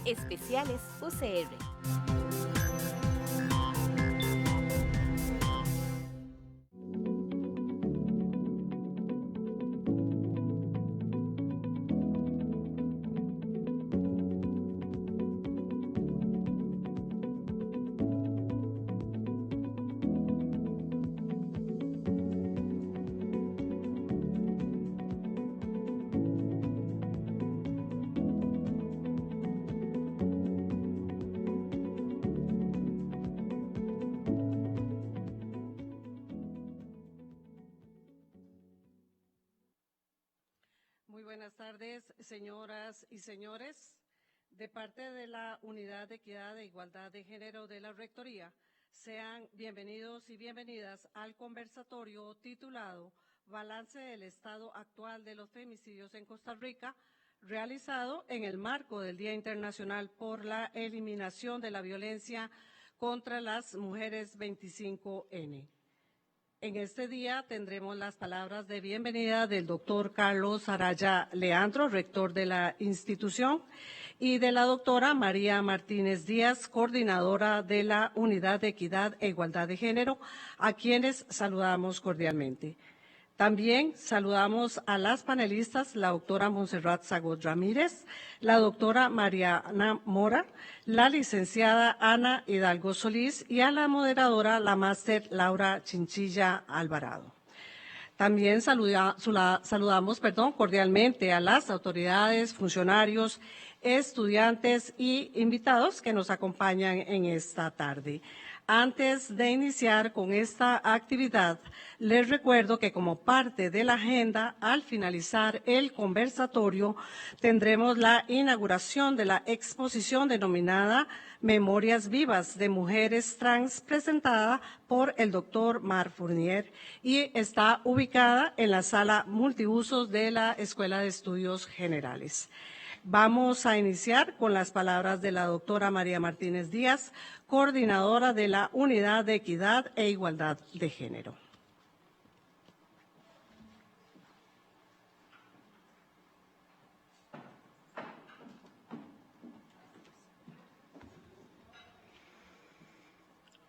Especiales UCR. Muy buenas tardes, señoras y señores. De parte de la Unidad de Equidad e Igualdad de Género de la Rectoría, sean bienvenidos y bienvenidas al conversatorio titulado Balance del estado actual de los femicidios en Costa Rica, realizado en el marco del Día Internacional por la Eliminación de la Violencia contra las Mujeres 25N. En este día tendremos las palabras de bienvenida del doctor Carlos Araya Leandro, rector de la institución, y de la doctora María Martínez Díaz, coordinadora de la Unidad de Equidad e Igualdad de Género, a quienes saludamos cordialmente. También saludamos a las panelistas, la doctora Montserrat Zagot Ramírez, la doctora Mariana Mora, la licenciada Ana Hidalgo Solís y a la moderadora, la máster Laura Chinchilla Alvarado. También saludamos cordialmente a las autoridades, funcionarios, estudiantes y invitados que nos acompañan en esta tarde. Antes de iniciar con esta actividad, les recuerdo que como parte de la agenda, al finalizar el conversatorio, tendremos la inauguración de la exposición denominada Memorias Vivas de Mujeres Trans, presentada por el doctor Mar Fournier, y está ubicada en la sala multiusos de la Escuela de Estudios Generales. Vamos a iniciar con las palabras de la doctora María Martínez Díaz, coordinadora de la Unidad de Equidad e Igualdad de Género.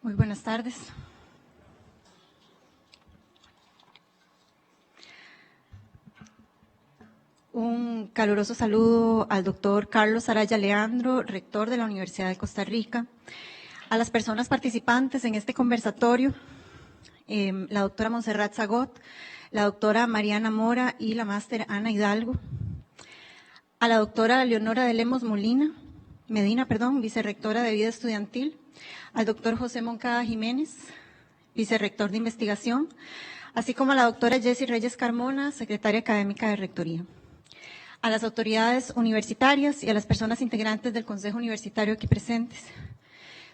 Muy buenas tardes. Un caluroso saludo al doctor Carlos Araya Leandro, rector de la Universidad de Costa Rica, a las personas participantes en este conversatorio, la doctora Montserrat Zagot, la doctora Mariana Mora y la máster Ana Hidalgo, a la doctora Leonora de Lemos Medina, vicerrectora de Vida Estudiantil, al doctor José Moncada Jiménez, vicerrector de Investigación, así como a la doctora Jessie Reyes Carmona, secretaria académica de Rectoría. A las autoridades universitarias y a las personas integrantes del Consejo Universitario aquí presentes.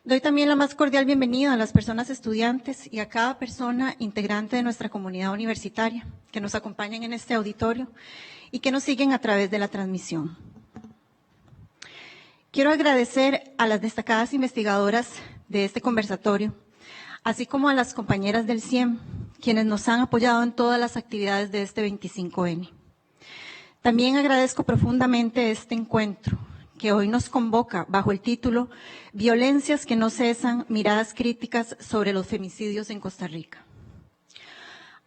Doy también la más cordial bienvenida a las personas estudiantes y a cada persona integrante de nuestra comunidad universitaria que nos acompañan en este auditorio y que nos siguen a través de la transmisión. Quiero agradecer a las destacadas investigadoras de este conversatorio, así como a las compañeras del CIEM, quienes nos han apoyado en todas las actividades de este 25N. También agradezco profundamente este encuentro, que hoy nos convoca bajo el título Violencias que no cesan, miradas críticas sobre los femicidios en Costa Rica.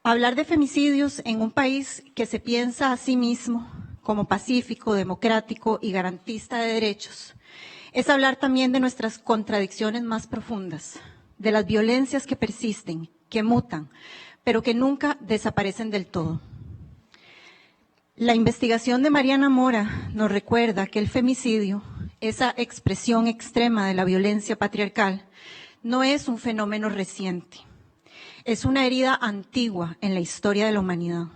Hablar de femicidios en un país que se piensa a sí mismo como pacífico, democrático y garantista de derechos, es hablar también de nuestras contradicciones más profundas, de las violencias que persisten, que mutan, pero que nunca desaparecen del todo. La investigación de Mariana Mora nos recuerda que el femicidio, esa expresión extrema de la violencia patriarcal, no es un fenómeno reciente. Es una herida antigua en la historia de la humanidad.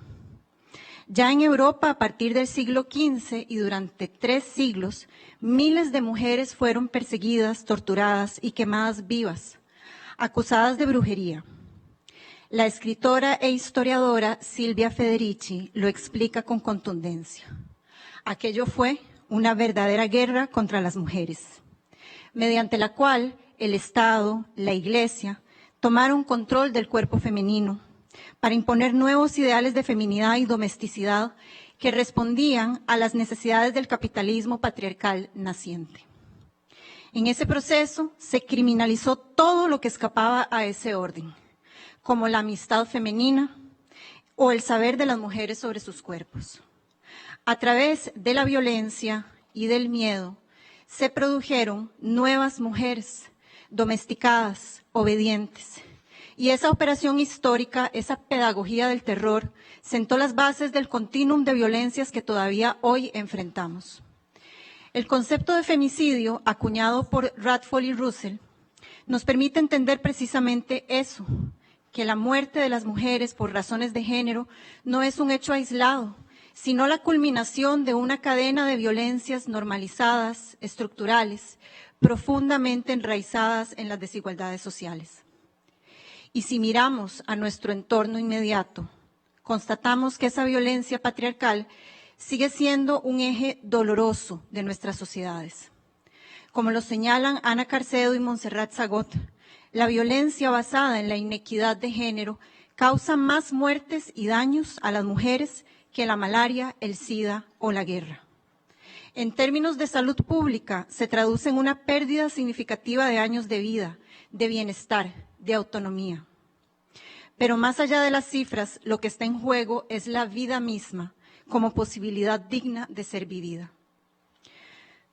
Ya en Europa, a partir del siglo XV y durante 3 siglos, miles de mujeres fueron perseguidas, torturadas y quemadas vivas, acusadas de brujería. La escritora e historiadora Silvia Federici lo explica con contundencia. Aquello fue una verdadera guerra contra las mujeres, mediante la cual el Estado, la Iglesia, tomaron control del cuerpo femenino para imponer nuevos ideales de feminidad y domesticidad que respondían a las necesidades del capitalismo patriarcal naciente. En ese proceso se criminalizó todo lo que escapaba a ese orden, como la amistad femenina o el saber de las mujeres sobre sus cuerpos. A través de la violencia y del miedo se produjeron nuevas mujeres domesticadas, obedientes. Y esa operación histórica, esa pedagogía del terror, sentó las bases del continuum de violencias que todavía hoy enfrentamos. El concepto de femicidio, acuñado por Radford y Russell, nos permite entender precisamente eso, que la muerte de las mujeres por razones de género no es un hecho aislado, sino la culminación de una cadena de violencias normalizadas, estructurales, profundamente enraizadas en las desigualdades sociales. Y si miramos a nuestro entorno inmediato, constatamos que esa violencia patriarcal sigue siendo un eje doloroso de nuestras sociedades. Como lo señalan Ana Carcedo y Montserrat Zagot, la violencia basada en la inequidad de género causa más muertes y daños a las mujeres que la malaria, el SIDA o la guerra. En términos de salud pública, se traduce en una pérdida significativa de años de vida, de bienestar, de autonomía. Pero más allá de las cifras, lo que está en juego es la vida misma, como posibilidad digna de ser vivida.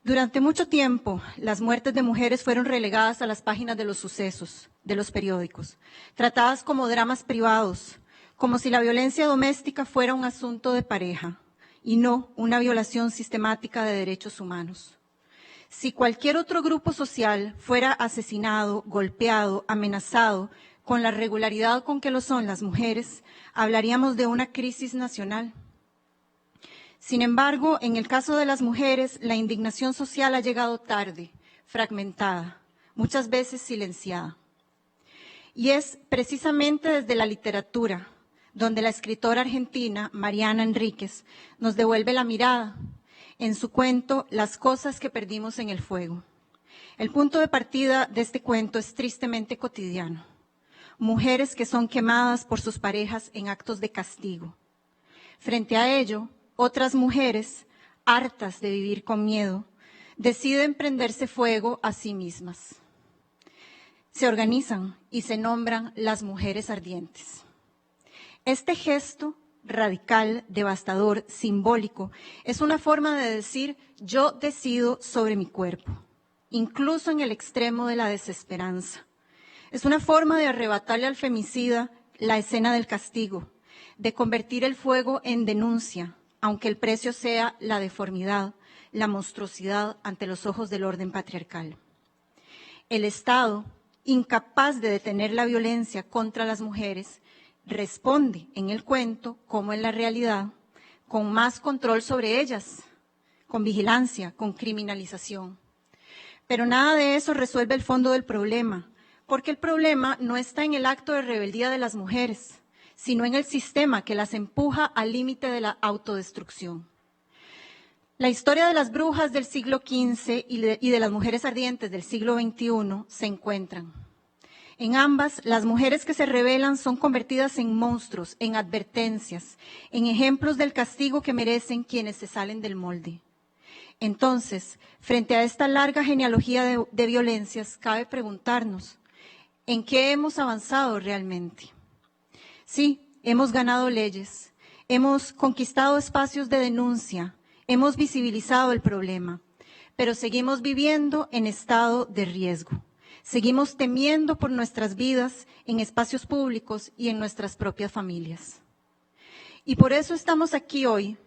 Durante mucho tiempo, las muertes de mujeres fueron relegadas a las páginas de los sucesos, de los periódicos, tratadas como dramas privados, como si la violencia doméstica fuera un asunto de pareja y no una violación sistemática de derechos humanos. Si cualquier otro grupo social fuera asesinado, golpeado, amenazado, con la regularidad con que lo son las mujeres, hablaríamos de una crisis nacional. Sin embargo, en el caso de las mujeres, la indignación social ha llegado tarde, fragmentada, muchas veces silenciada. Y es precisamente desde la literatura, donde la escritora argentina Mariana Enríquez nos devuelve la mirada en su cuento Las cosas que perdimos en el fuego. El punto de partida de este cuento es tristemente cotidiano. Mujeres que son quemadas por sus parejas en actos de castigo. Frente a ello, otras mujeres, hartas de vivir con miedo, deciden prenderse fuego a sí mismas. Se organizan y se nombran las mujeres ardientes. Este gesto radical, devastador, simbólico, es una forma de decir yo decido sobre mi cuerpo, incluso en el extremo de la desesperanza. Es una forma de arrebatarle al femicida la escena del castigo, de convertir el fuego en denuncia, aunque el precio sea la deformidad, la monstruosidad ante los ojos del orden patriarcal. El Estado, incapaz de detener la violencia contra las mujeres, responde en el cuento, como en la realidad, con más control sobre ellas, con vigilancia, con criminalización. Pero nada de eso resuelve el fondo del problema, porque el problema no está en el acto de rebeldía de las mujeres, sino en el sistema que las empuja al límite de la autodestrucción. La historia de las brujas del siglo XV y de las mujeres ardientes del siglo XXI se encuentran. En ambas, las mujeres que se rebelan son convertidas en monstruos, en advertencias, en ejemplos del castigo que merecen quienes se salen del molde. Entonces, frente a esta larga genealogía de violencias, cabe preguntarnos, ¿en qué hemos avanzado realmente? Sí, hemos ganado leyes, hemos conquistado espacios de denuncia, hemos visibilizado el problema, pero seguimos viviendo en estado de riesgo. Seguimos temiendo por nuestras vidas en espacios públicos y en nuestras propias familias. Y por eso estamos aquí hoy,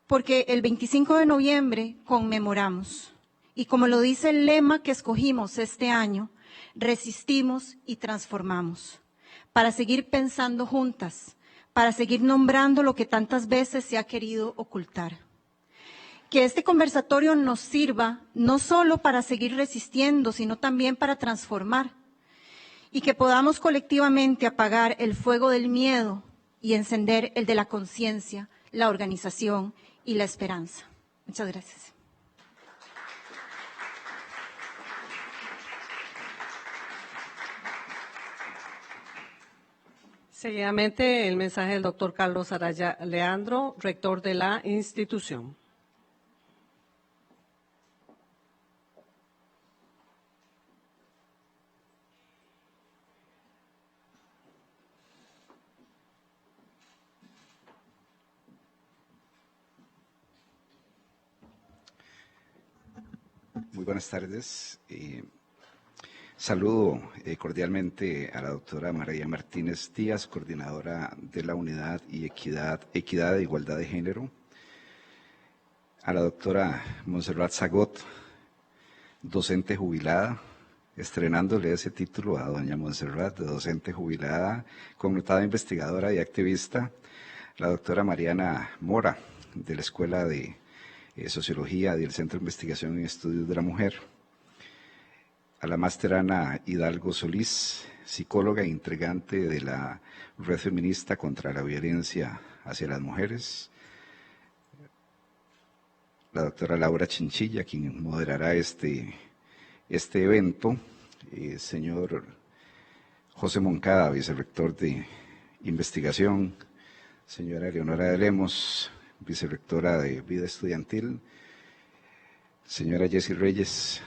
porque el 25 de noviembre conmemoramos, y como lo dice el lema que escogimos este año, resistimos y transformamos, para seguir pensando juntas, para seguir nombrando lo que tantas veces se ha querido ocultar. Que este conversatorio nos sirva no solo para seguir resistiendo, sino también para transformar, y que podamos colectivamente apagar el fuego del miedo y encender el de la conciencia, la organización y la esperanza. Muchas gracias. Seguidamente, el mensaje del doctor Carlos Araya Leandro, rector de la institución. Muy buenas tardes. Saludo cordialmente a la doctora María Martínez Díaz, coordinadora de la Unidad y Equidad e Igualdad de Género, a la doctora Montserrat Zagot, docente jubilada, estrenándole ese título a doña Montserrat, de docente jubilada, connotada investigadora y activista, la doctora Mariana Mora, de la Escuela de Sociología del Centro de Investigación y Estudios de la Mujer, a la máster Ana Hidalgo Solís, psicóloga e integrante de la Red Feminista contra la Violencia hacia las Mujeres, la doctora Laura Chinchilla, quien moderará este evento, señor José Moncada, vicerrector de Investigación, señora Eleonora de Lemos, vicerrectora de Vida Estudiantil, señora Jessie Reyes,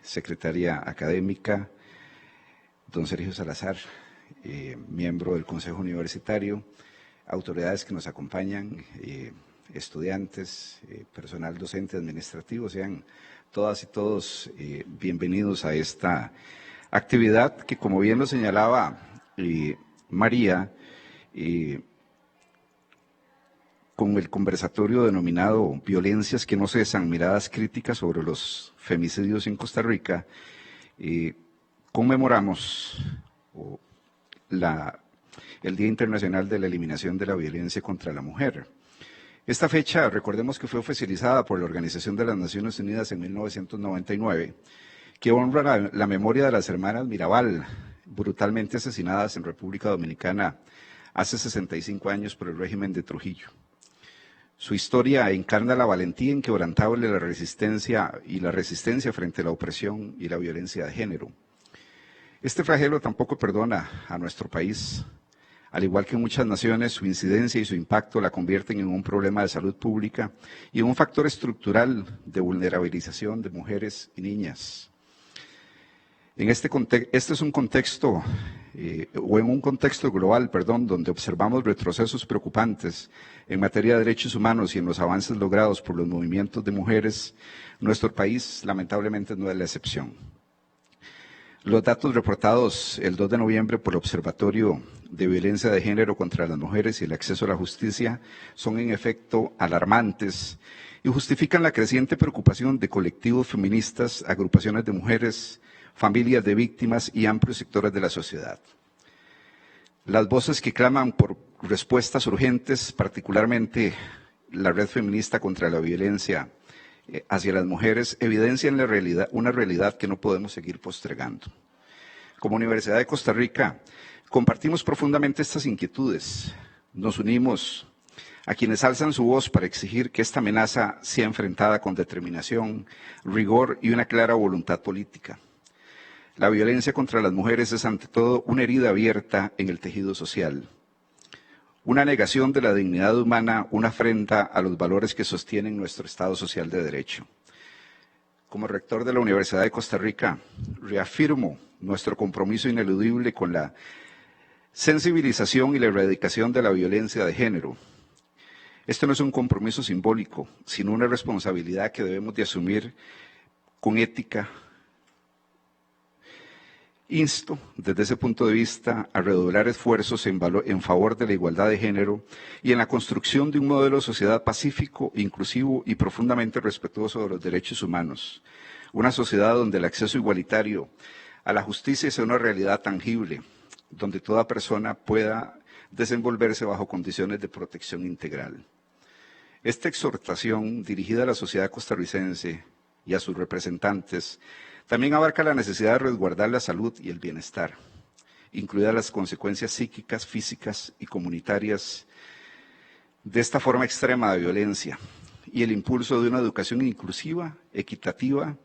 secretaria académica, don Sergio Salazar, miembro del Consejo Universitario, autoridades que nos acompañan, estudiantes, personal docente, administrativo, sean todas y todos bienvenidos a esta actividad que, como bien lo señalaba María, con el conversatorio denominado Violencias que no cesan, miradas críticas sobre los femicidios en Costa Rica, conmemoramos el Día Internacional de la Eliminación de la Violencia contra la Mujer. Esta fecha, recordemos que fue oficializada por la Organización de las Naciones Unidas en 1999, que honra la memoria de las hermanas Mirabal, brutalmente asesinadas en República Dominicana hace 65 años por el régimen de Trujillo. Su historia encarna la valentía inquebrantable de la resistencia frente a la opresión y la violencia de género. Este flagelo tampoco perdona a nuestro país. Al igual que en muchas naciones, su incidencia y su impacto la convierten en un problema de salud pública y en un factor estructural de vulnerabilización de mujeres y niñas. En este es un contexto, en un contexto global, donde observamos retrocesos preocupantes en materia de derechos humanos y en los avances logrados por los movimientos de mujeres, nuestro país lamentablemente no es la excepción. Los datos reportados el 2 de noviembre por el Observatorio de Violencia de Género contra las Mujeres y el Acceso a la Justicia son en efecto alarmantes y justifican la creciente preocupación de colectivos feministas, agrupaciones de mujeres, familias de víctimas y amplios sectores de la sociedad. Las voces que claman por respuestas urgentes, particularmente la Red Feminista contra la Violencia hacia las Mujeres, evidencian una realidad que no podemos seguir postergando. Como Universidad de Costa Rica, compartimos profundamente estas inquietudes. Nos unimos a quienes alzan su voz para exigir que esta amenaza sea enfrentada con determinación, rigor y una clara voluntad política. La violencia contra las mujeres es ante todo una herida abierta en el tejido social, una negación de la dignidad humana, una afrenta a los valores que sostienen nuestro Estado social de derecho. Como rector de la Universidad de Costa Rica, reafirmo nuestro compromiso ineludible con la sensibilización y la erradicación de la violencia de género. Esto no es un compromiso simbólico, sino una responsabilidad que debemos de asumir con ética. Insto, desde ese punto de vista, a redoblar esfuerzos en favor de la igualdad de género y en la construcción de un modelo de sociedad pacífico, inclusivo y profundamente respetuoso de los derechos humanos. Una sociedad donde el acceso igualitario a la justicia sea una realidad tangible, donde toda persona pueda desenvolverse bajo condiciones de protección integral. Esta exhortación, dirigida a la sociedad costarricense y a sus representantes, también abarca la necesidad de resguardar la salud y el bienestar, incluidas las consecuencias psíquicas, físicas y comunitarias de esta forma extrema de violencia y el impulso de una educación inclusiva, equitativa,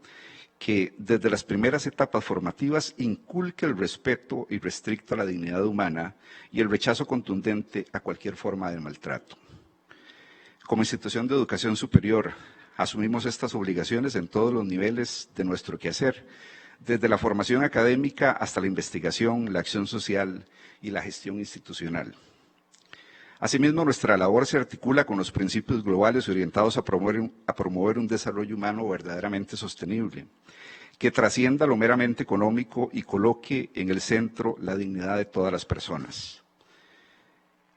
que desde las primeras etapas formativas inculque el respeto irrestricto a la dignidad humana y el rechazo contundente a cualquier forma de maltrato. Como institución de educación superior, asumimos estas obligaciones en todos los niveles de nuestro quehacer, desde la formación académica hasta la investigación, la acción social y la gestión institucional. Asimismo, nuestra labor se articula con los principios globales orientados a promover un desarrollo humano verdaderamente sostenible, que trascienda lo meramente económico y coloque en el centro la dignidad de todas las personas.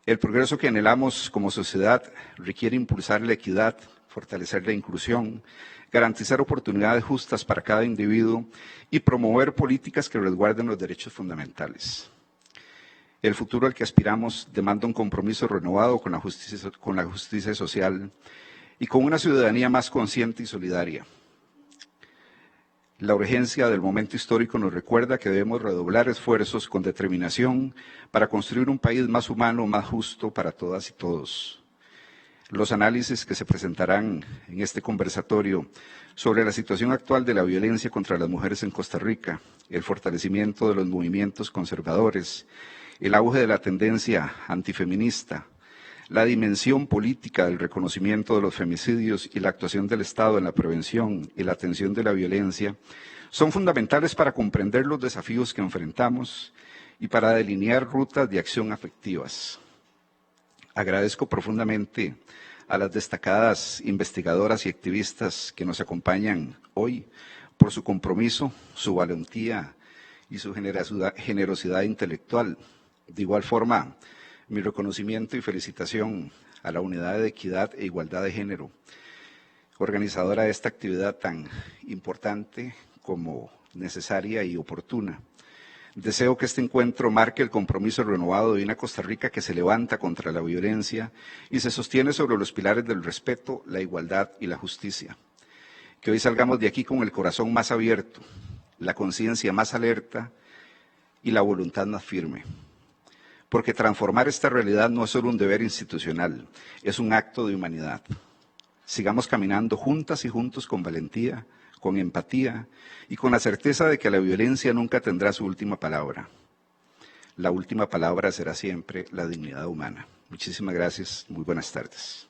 El progreso que anhelamos como sociedad requiere impulsar la equidad, fortalecer la inclusión, garantizar oportunidades justas para cada individuo y promover políticas que resguarden los derechos fundamentales. El futuro al que aspiramos demanda un compromiso renovado con la justicia social y con una ciudadanía más consciente y solidaria. La urgencia del momento histórico nos recuerda que debemos redoblar esfuerzos con determinación para construir un país más humano, más justo para todas y todos. Los análisis que se presentarán en este conversatorio sobre la situación actual de la violencia contra las mujeres en Costa Rica, el fortalecimiento de los movimientos conservadores, el auge de la tendencia antifeminista, la dimensión política del reconocimiento de los femicidios y la actuación del Estado en la prevención y la atención de la violencia son fundamentales para comprender los desafíos que enfrentamos y para delinear rutas de acción efectivas. Agradezco profundamente a las destacadas investigadoras y activistas que nos acompañan hoy por su compromiso, su valentía y su generosidad intelectual. De igual forma, mi reconocimiento y felicitación a la Unidad de Equidad e Igualdad de Género, organizadora de esta actividad tan importante como necesaria y oportuna. Deseo que este encuentro marque el compromiso renovado de una Costa Rica que se levanta contra la violencia y se sostiene sobre los pilares del respeto, la igualdad y la justicia. Que hoy salgamos de aquí con el corazón más abierto, la conciencia más alerta y la voluntad más firme. Porque transformar esta realidad no es solo un deber institucional, es un acto de humanidad. Sigamos caminando juntas y juntos con valentía, con empatía y con la certeza de que la violencia nunca tendrá su última palabra. La última palabra será siempre la dignidad humana. Muchísimas gracias, muy buenas tardes.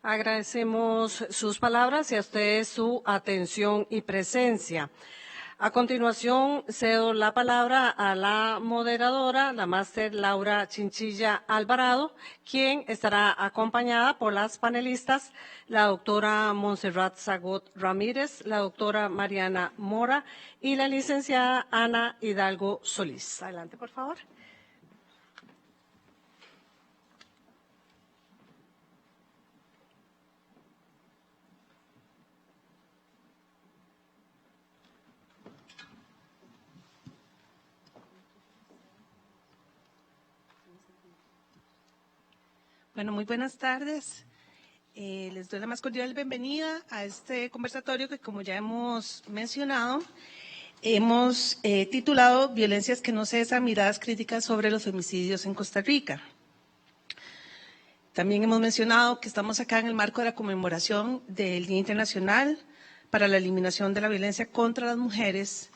Agradecemos sus palabras y a ustedes su atención y presencia. A continuación, cedo la palabra a la moderadora, la máster Laura Chinchilla Alvarado, quien estará acompañada por las panelistas, la doctora Montserrat Zagot Ramírez, la doctora Mariana Mora y la licenciada Ana Hidalgo Solís. Adelante, por favor. Bueno, muy buenas tardes. Les doy la más cordial bienvenida a este conversatorio que, como ya hemos mencionado, hemos titulado Violencias que no cesan, miradas críticas sobre los femicidios en Costa Rica. También hemos mencionado que estamos acá en el marco de la conmemoración del Día Internacional para la Eliminación de la Violencia contra las Mujeres.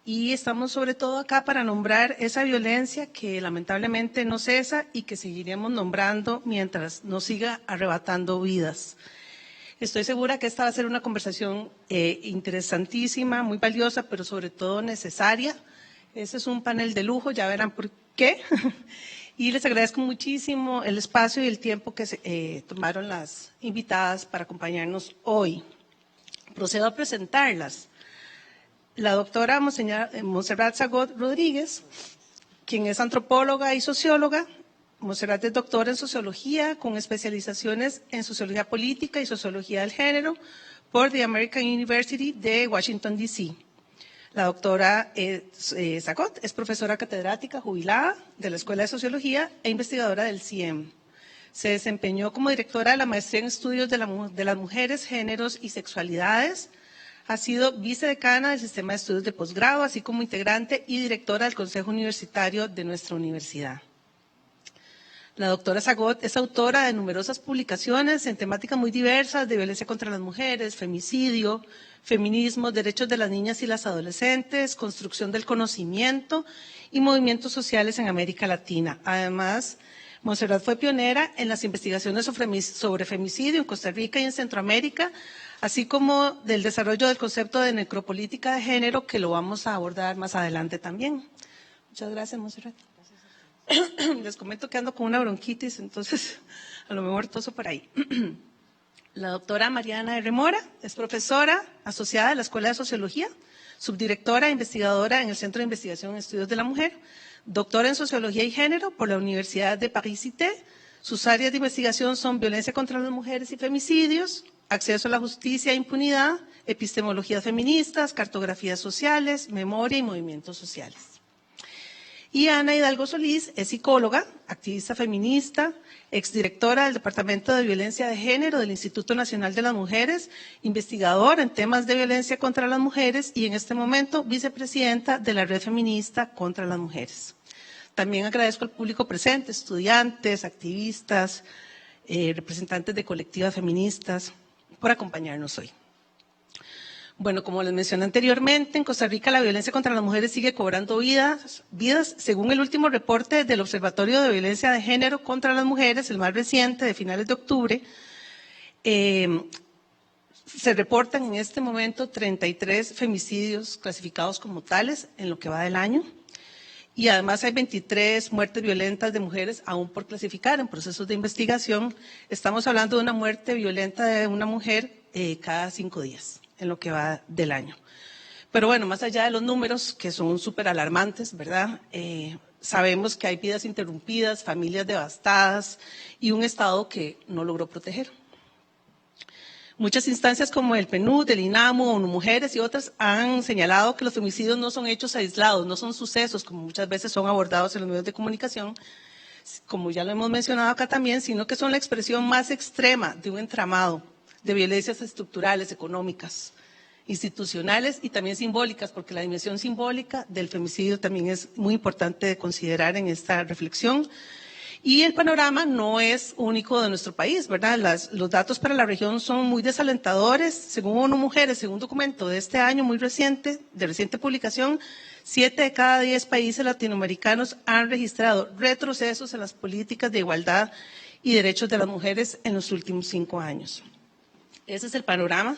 Y estamos sobre todo acá para nombrar esa violencia que lamentablemente no cesa y que seguiremos nombrando mientras nos siga arrebatando vidas. Estoy segura que esta va a ser una conversación interesantísima, muy valiosa, pero sobre todo necesaria. Ese es un panel de lujo, ya verán por qué. Y les agradezco muchísimo el espacio y el tiempo que tomaron las invitadas para acompañarnos hoy. Procedo a presentarlas. La doctora Montserrat Zagot Rodríguez, quien es antropóloga y socióloga. Montserrat es doctora en sociología con especializaciones en sociología política y sociología del género por The American University de Washington, D.C. La doctora Zagot es profesora catedrática jubilada de la Escuela de Sociología e investigadora del CIEM. Se desempeñó como directora de la maestría en estudios de las mujeres, géneros y sexualidades. Ha sido vicedecana del Sistema de Estudios de Posgrado, así como integrante y directora del Consejo Universitario de nuestra universidad. La doctora Zagot es autora de numerosas publicaciones en temáticas muy diversas de violencia contra las mujeres, femicidio, feminismo, derechos de las niñas y las adolescentes, construcción del conocimiento y movimientos sociales en América Latina. Además, Montserrat fue pionera en las investigaciones sobre femicidio en Costa Rica y en Centroamérica, así como del desarrollo del concepto de necropolítica de género, que lo vamos a abordar más adelante también. Muchas gracias, Monserrat. Les comento que ando con una bronquitis, entonces a lo mejor toso por ahí. La doctora Mariana R. Mora es profesora asociada de la Escuela de Sociología, subdirectora e investigadora en el Centro de Investigación en Estudios de la Mujer, doctora en Sociología y Género por la Universidad de Paris-Cité. Sus áreas de investigación son violencia contra las mujeres y femicidios, acceso a la justicia e impunidad, epistemologías feministas, cartografías sociales, memoria y movimientos sociales. Y Ana Hidalgo Solís es psicóloga, activista feminista, exdirectora del Departamento de Violencia de Género del Instituto Nacional de las Mujeres, investigadora en temas de violencia contra las mujeres y en este momento vicepresidenta de la Red Feminista contra las Mujeres. También agradezco al público presente, estudiantes, activistas, representantes de colectivas feministas, por acompañarnos hoy. Bueno, como les mencioné anteriormente, en Costa Rica la violencia contra las mujeres sigue cobrando vidas. Según el último reporte del Observatorio de Violencia de Género contra las Mujeres, el más reciente, de finales de octubre, se reportan en este momento 33 femicidios clasificados como tales en lo que va del año. Y además hay 23 muertes violentas de mujeres aún por clasificar en procesos de investigación. Estamos hablando de una muerte violenta de una mujer cada 5 días en lo que va del año. Pero bueno, más allá de los números, que son súper alarmantes, ¿verdad? Sabemos que hay vidas interrumpidas, familias devastadas y un Estado que no logró proteger. Muchas instancias como el PNUD, el INAMU, ONU Mujeres y otras han señalado que los femicidios no son hechos aislados, no son sucesos, como muchas veces son abordados en los medios de comunicación, como ya lo hemos mencionado acá también, sino que son la expresión más extrema de un entramado de violencias estructurales, económicas, institucionales y también simbólicas, porque la dimensión simbólica del femicidio también es muy importante de considerar en esta reflexión. Y el panorama no es único de nuestro país, ¿verdad? Los datos para la región son muy desalentadores. Según ONU Mujeres, según un documento de este año muy reciente, de reciente publicación, 7 de cada 10 países latinoamericanos han registrado retrocesos en las políticas de igualdad y derechos de las mujeres en los últimos 5 años. Ese es el panorama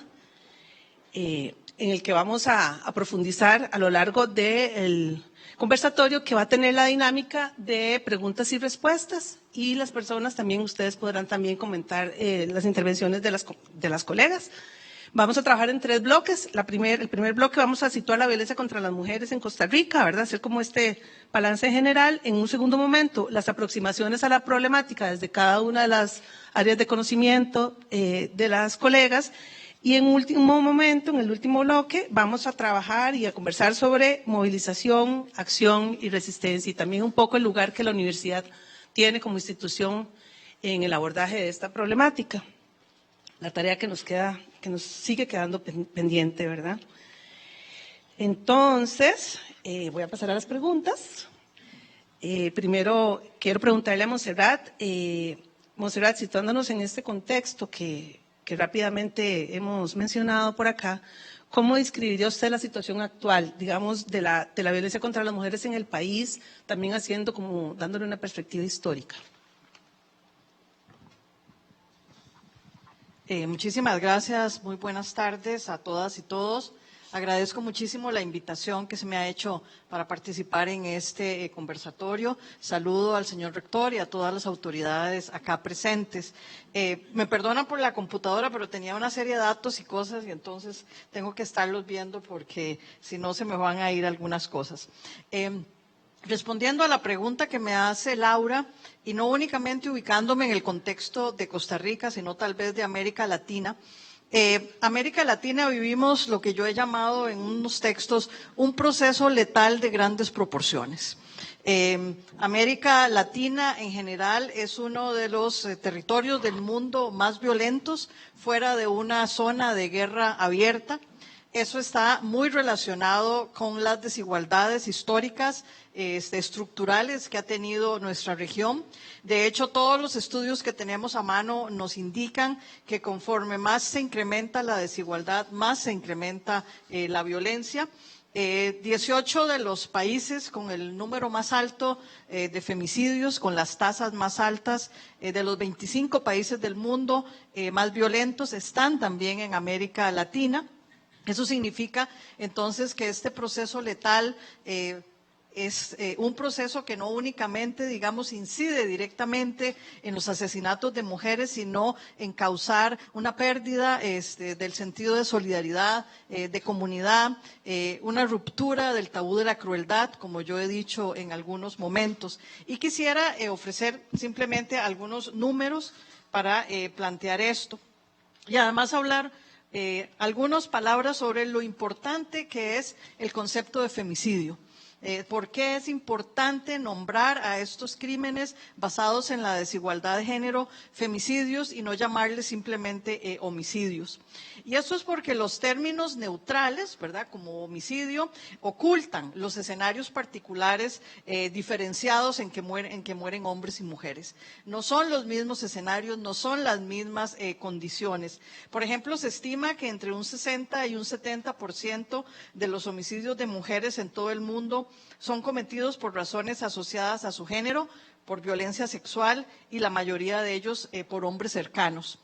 en el que vamos a profundizar a lo largo del conversatorio, que va a tener la dinámica de preguntas y respuestas, y las personas también, ustedes podrán también comentar las intervenciones de las colegas. Vamos a trabajar en 3 bloques. El primer bloque vamos a situar la violencia contra las mujeres en Costa Rica, ¿verdad? Hacer como este balance general. En un segundo momento, las aproximaciones a la problemática desde cada una de las áreas de conocimiento de las colegas. Y en último momento, en el último bloque, vamos a trabajar y a conversar sobre movilización, acción y resistencia, y también un poco el lugar que la universidad tiene como institución en el abordaje de esta problemática. La tarea que nos sigue quedando pendiente, ¿verdad? Entonces, voy a pasar a las preguntas. Primero, quiero preguntarle a Monserrat, Monserrat, situándonos en este contexto que rápidamente hemos mencionado por acá, ¿cómo describiría usted la situación actual, digamos, de la violencia contra las mujeres en el país, también dándole una perspectiva histórica? Muchísimas gracias, muy buenas tardes a todas y todos. Agradezco muchísimo la invitación que se me ha hecho para participar en este conversatorio. Saludo al señor rector y a todas las autoridades acá presentes. Me perdonan por la computadora, pero tenía una serie de datos y cosas y entonces tengo que estarlos viendo porque si no se me van a ir algunas cosas. Respondiendo a la pregunta que me hace Laura, y no únicamente ubicándome en el contexto de Costa Rica, sino tal vez de América Latina, América Latina vivimos lo que yo he llamado en unos textos un proceso letal de grandes proporciones. América Latina en general es uno de los territorios del mundo más violentos fuera de una zona de guerra abierta. Eso está muy relacionado con las desigualdades históricas, estructurales que ha tenido nuestra región. De hecho, todos los estudios que tenemos a mano nos indican que conforme más se incrementa la desigualdad, más se incrementa la violencia. 18 de los países con el número más alto de femicidios, con las tasas más altas, de los 25 países del mundo más violentos, están también en América Latina. Eso significa entonces que este proceso letal es un proceso que no únicamente, digamos, incide directamente en los asesinatos de mujeres, sino en causar una pérdida del sentido de solidaridad, de comunidad, una ruptura del tabú de la crueldad, como yo he dicho en algunos momentos. Y quisiera ofrecer simplemente algunos números para plantear esto. Y además hablar algunas palabras sobre lo importante que es el concepto de femicidio. ¿Por qué es importante nombrar a estos crímenes basados en la desigualdad de género femicidios y no llamarles simplemente homicidios? Y esto es porque los términos neutrales, ¿verdad?, como homicidio, ocultan los escenarios particulares diferenciados en que mueren hombres y mujeres. No son los mismos escenarios, no son las mismas condiciones. Por ejemplo, se estima que entre un 60 y un 70% de los homicidios de mujeres en todo el mundo son cometidos por razones asociadas a su género, por violencia sexual y la mayoría de ellos por hombres cercanos.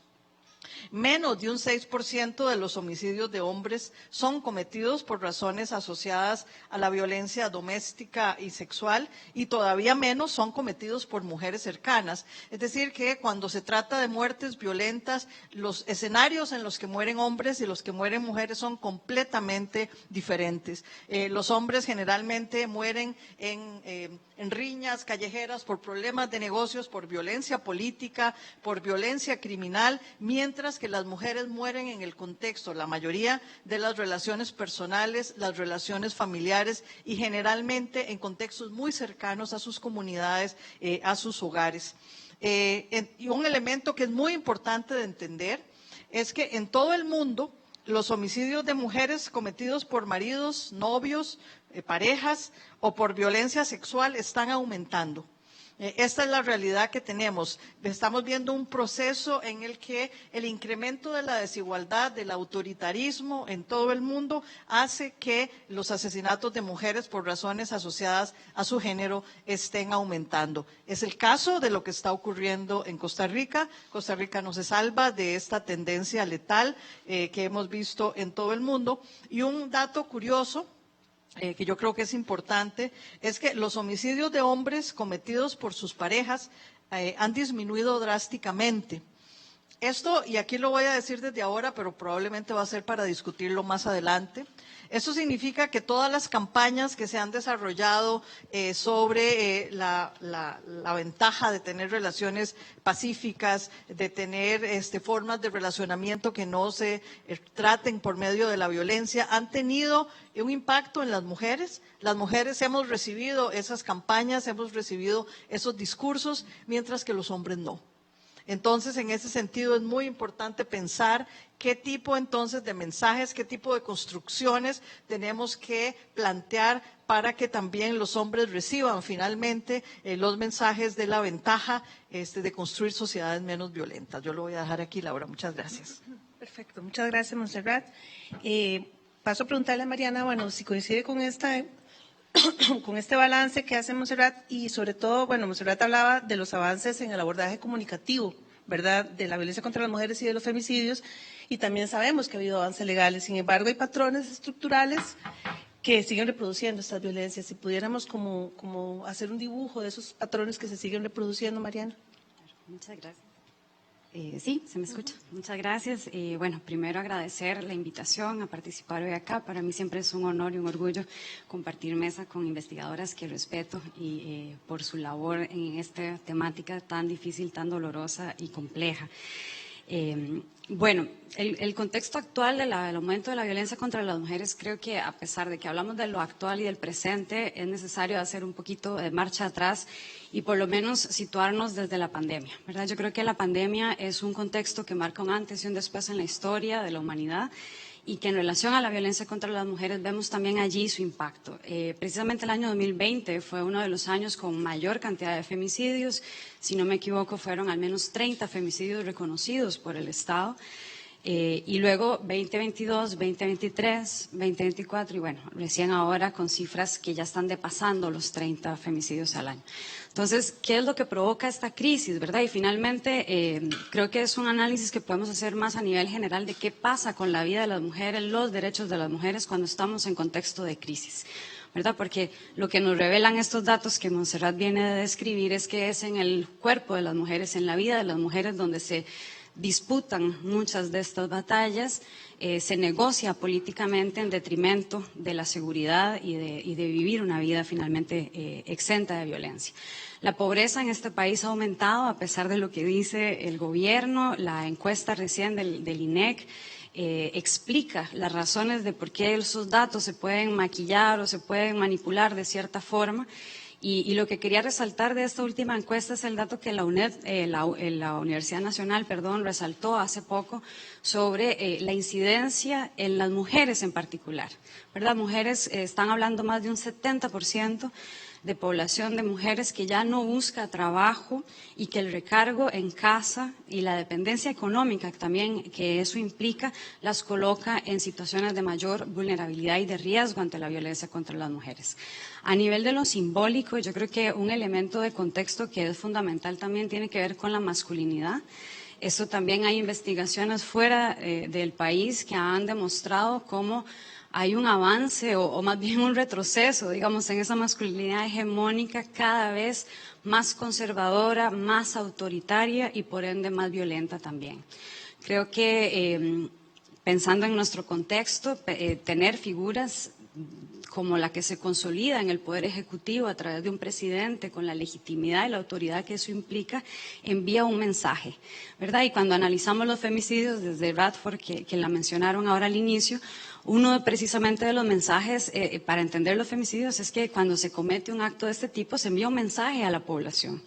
Menos de un 6% de los homicidios de hombres son cometidos por razones asociadas a la violencia doméstica y sexual, y todavía menos son cometidos por mujeres cercanas. Es decir, que cuando se trata de muertes violentas, los escenarios en los que mueren hombres y los que mueren mujeres son completamente diferentes. Los hombres generalmente mueren en riñas callejeras por problemas de negocios, por violencia política, por violencia criminal, mientras que las mujeres mueren en el contexto, la mayoría de las relaciones personales, las relaciones familiares y generalmente en contextos muy cercanos a sus comunidades, a sus hogares. Y un elemento que es muy importante de entender es que en todo el mundo los homicidios de mujeres cometidos por maridos, novios, parejas o por violencia sexual están aumentando. Esta es la realidad que tenemos. Estamos viendo un proceso en el que el incremento de la desigualdad, del autoritarismo en todo el mundo hace que los asesinatos de mujeres por razones asociadas a su género estén aumentando. Es el caso de lo que está ocurriendo en Costa Rica. Costa Rica no se salva de esta tendencia letal que hemos visto en todo el mundo. Y un dato curioso que yo creo que es importante, es que los homicidios de hombres cometidos por sus parejas han disminuido drásticamente. Esto, y aquí lo voy a decir desde ahora, pero probablemente va a ser para discutirlo más adelante. Esto significa que todas las campañas que se han desarrollado sobre la ventaja de tener relaciones pacíficas, de tener formas de relacionamiento que no se traten por medio de la violencia, han tenido un impacto en las mujeres. Las mujeres hemos recibido esas campañas, hemos recibido esos discursos, mientras que los hombres no. Entonces, en ese sentido, es muy importante pensar qué tipo entonces de mensajes, qué tipo de construcciones tenemos que plantear para que también los hombres reciban finalmente los mensajes de la ventaja de construir sociedades menos violentas. Yo lo voy a dejar aquí, Laura. Muchas gracias. Perfecto. Muchas gracias, Montserrat. Paso a preguntarle a Mariana, bueno, si coincide con con este balance que hace Montserrat y sobre todo, bueno, Montserrat hablaba de los avances en el abordaje comunicativo, ¿verdad?, de la violencia contra las mujeres y de los femicidios, y también sabemos que ha habido avances legales. Sin embargo, hay patrones estructurales que siguen reproduciendo estas violencias. Si pudiéramos como hacer un dibujo de esos patrones que se siguen reproduciendo, Mariana. Muchas gracias. Sí, se me escucha. Muchas gracias. Bueno, primero agradecer la invitación a participar hoy acá. Para mí siempre es un honor y un orgullo compartir mesa con investigadoras que respeto y por su labor en esta temática tan difícil, tan dolorosa y compleja. Bueno, el contexto actual del aumento de la violencia contra las mujeres, creo que a pesar de que hablamos de lo actual y del presente, es necesario hacer un poquito de marcha atrás y por lo menos situarnos desde la pandemia, ¿verdad? Yo creo que la pandemia es un contexto que marca un antes y un después en la historia de la humanidad y que en relación a la violencia contra las mujeres vemos también allí su impacto. Precisamente el año 2020 fue uno de los años con mayor cantidad de femicidios. Si no me equivoco, fueron al menos 30 femicidios reconocidos por el Estado. Y luego 2022, 2023, 2024 y bueno, recién ahora con cifras que ya están depasando los 30 femicidios al año. Entonces, ¿qué es lo que provoca esta crisis, verdad? Y finalmente, creo que es un análisis que podemos hacer más a nivel general de qué pasa con la vida de las mujeres, los derechos de las mujeres cuando estamos en contexto de crisis, ¿verdad? Porque lo que nos revelan estos datos que Montserrat viene de describir es que es en el cuerpo de las mujeres, en la vida de las mujeres donde se disputan muchas de estas batallas, se negocia políticamente en detrimento de la seguridad y de vivir una vida finalmente exenta de violencia. La pobreza en este país ha aumentado a pesar de lo que dice el gobierno. La encuesta recién del INEC explica las razones de por qué esos datos se pueden maquillar o se pueden manipular de cierta forma. Y lo que quería resaltar de esta última encuesta es el dato que la Universidad Nacional, resaltó hace poco sobre la incidencia en las mujeres en particular, ¿verdad? Mujeres, están hablando más de un 70% de población de mujeres que ya no busca trabajo y que el recargo en casa y la dependencia económica también que eso implica las coloca en situaciones de mayor vulnerabilidad y de riesgo ante la violencia contra las mujeres. A nivel de lo simbólico, yo creo que un elemento de contexto que es fundamental también tiene que ver con la masculinidad. Esto también hay investigaciones fuera del país que han demostrado cómo hay un avance o más bien un retroceso, digamos, en esa masculinidad hegemónica cada vez más conservadora, más autoritaria y por ende más violenta también. Creo que pensando en nuestro contexto, tener figuras como la que se consolida en el Poder Ejecutivo a través de un presidente con la legitimidad y la autoridad que eso implica, envía un mensaje, ¿verdad? Y cuando analizamos los femicidios desde Radford, que la mencionaron ahora al inicio, uno precisamente de los mensajes para entender los femicidios es que cuando se comete un acto de este tipo se envía un mensaje a la población.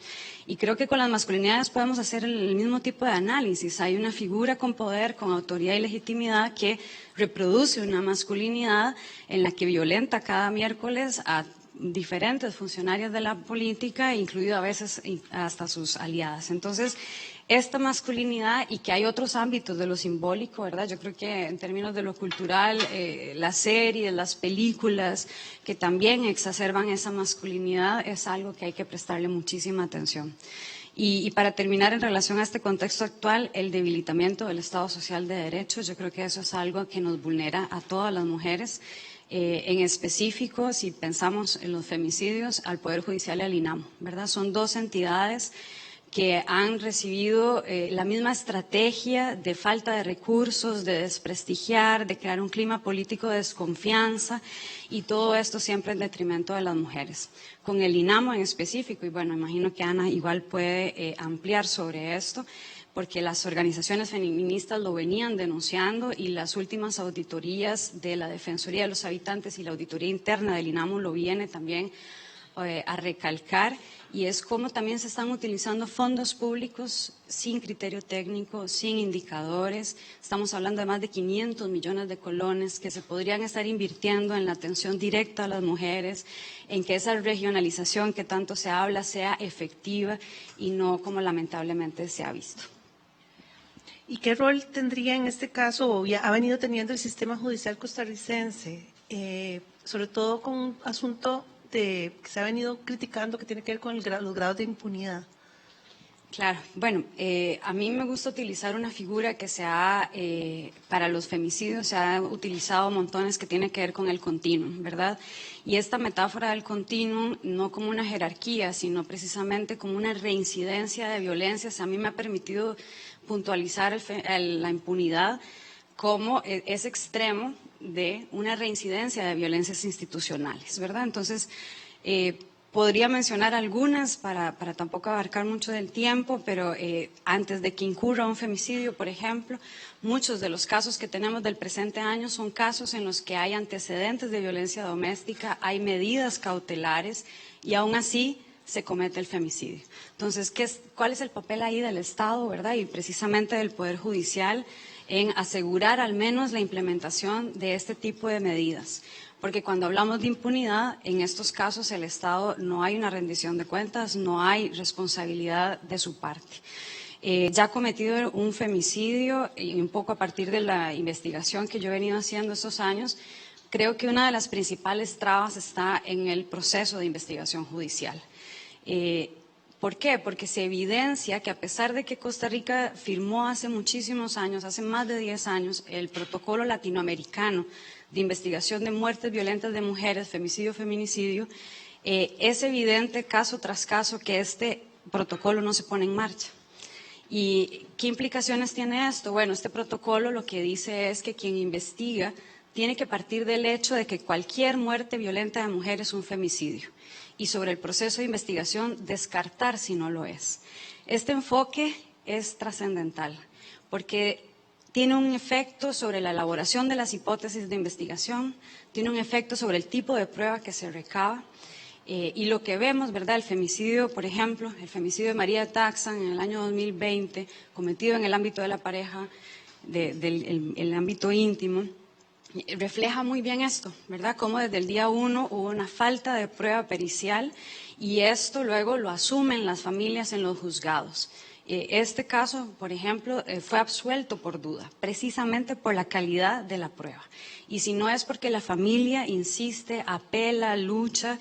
Y creo que con las masculinidades podemos hacer el mismo tipo de análisis. Hay una figura con poder, con autoridad y legitimidad que reproduce una masculinidad en la que violenta cada miércoles a diferentes funcionarios de la política, incluido a veces hasta sus aliadas. Entonces, esta masculinidad y que hay otros ámbitos de lo simbólico, ¿verdad? Yo creo que en términos de lo cultural, las series, las películas que también exacerban esa masculinidad es algo que hay que prestarle muchísima atención. Y para terminar, en relación a este contexto actual, el debilitamiento del Estado Social de Derecho, yo creo que eso es algo que nos vulnera a todas las mujeres. En específico, si pensamos en los femicidios, al Poder Judicial y al INAMO, ¿verdad? Son dos entidades que han recibido la misma estrategia de falta de recursos, de desprestigiar, de crear un clima político de desconfianza y todo esto siempre en detrimento de las mujeres. Con el INAMO en específico, y bueno, imagino que Ana igual puede ampliar sobre esto, porque las organizaciones feministas lo venían denunciando y las últimas auditorías de la Defensoría de los Habitantes y la auditoría interna del INAMO lo viene también a recalcar, y es cómo también se están utilizando fondos públicos sin criterio técnico, sin indicadores. Estamos hablando de más de 500 millones de colones que se podrían estar invirtiendo en la atención directa a las mujeres, en que esa regionalización que tanto se habla sea efectiva y no como lamentablemente se ha visto. ¿Y qué rol tendría en este caso, o ya ha venido teniendo el sistema judicial costarricense, sobre todo con un asunto que se ha venido criticando que tiene que ver con los grados de impunidad? Claro, bueno, a mí me gusta utilizar una figura que para los femicidios se ha utilizado montones, que tiene que ver con el continuum, ¿verdad? Y esta metáfora del continuum, no como una jerarquía, sino precisamente como una reincidencia de violencias, a mí me ha permitido puntualizar la impunidad como ese extremo de una reincidencia de violencias institucionales, ¿verdad? Entonces, podría mencionar algunas para tampoco abarcar mucho del tiempo, pero antes de que incurra un femicidio, por ejemplo, muchos de los casos que tenemos del presente año son casos en los que hay antecedentes de violencia doméstica, hay medidas cautelares y aún así se comete el femicidio. Entonces, ¿cuál es el papel ahí del Estado, verdad? Y precisamente del Poder Judicial en asegurar al menos la implementación de este tipo de medidas. Porque cuando hablamos de impunidad, en estos casos el Estado no hay una rendición de cuentas, no hay responsabilidad de su parte. ya ha cometido un femicidio, y un poco a partir de la investigación que yo he venido haciendo estos años, creo que una de las principales trabas está en el proceso de investigación judicial. ¿Por qué? Porque se evidencia que a pesar de que Costa Rica firmó hace muchísimos años, hace más de 10 años, el protocolo latinoamericano de investigación de muertes violentas de mujeres, femicidio, feminicidio, es evidente caso tras caso que este protocolo no se pone en marcha. ¿Y qué implicaciones tiene esto? Bueno, este protocolo lo que dice es que quien investiga tiene que partir del hecho de que cualquier muerte violenta de mujer es un femicidio y sobre el proceso de investigación descartar si no lo es. Este enfoque es trascendental porque tiene un efecto sobre la elaboración de las hipótesis de investigación, tiene un efecto sobre el tipo de prueba que se recaba. Y lo que vemos, ¿verdad? El femicidio, por ejemplo, el femicidio de María Taxan en el año 2020, cometido en el ámbito de la pareja, el ámbito íntimo, refleja muy bien esto, ¿verdad? Cómo desde el día 1 hubo una falta de prueba pericial y esto luego lo asumen las familias en los juzgados. Este caso, por ejemplo, fue absuelto por duda, precisamente por la calidad de la prueba. Y si no es porque la familia insiste, apela, lucha,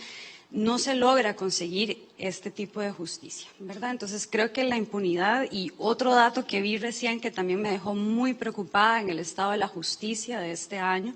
no se logra conseguir este tipo de justicia, ¿verdad? Entonces creo que la impunidad, y otro dato que vi recién que también me dejó muy preocupada en el estado de la justicia de este año,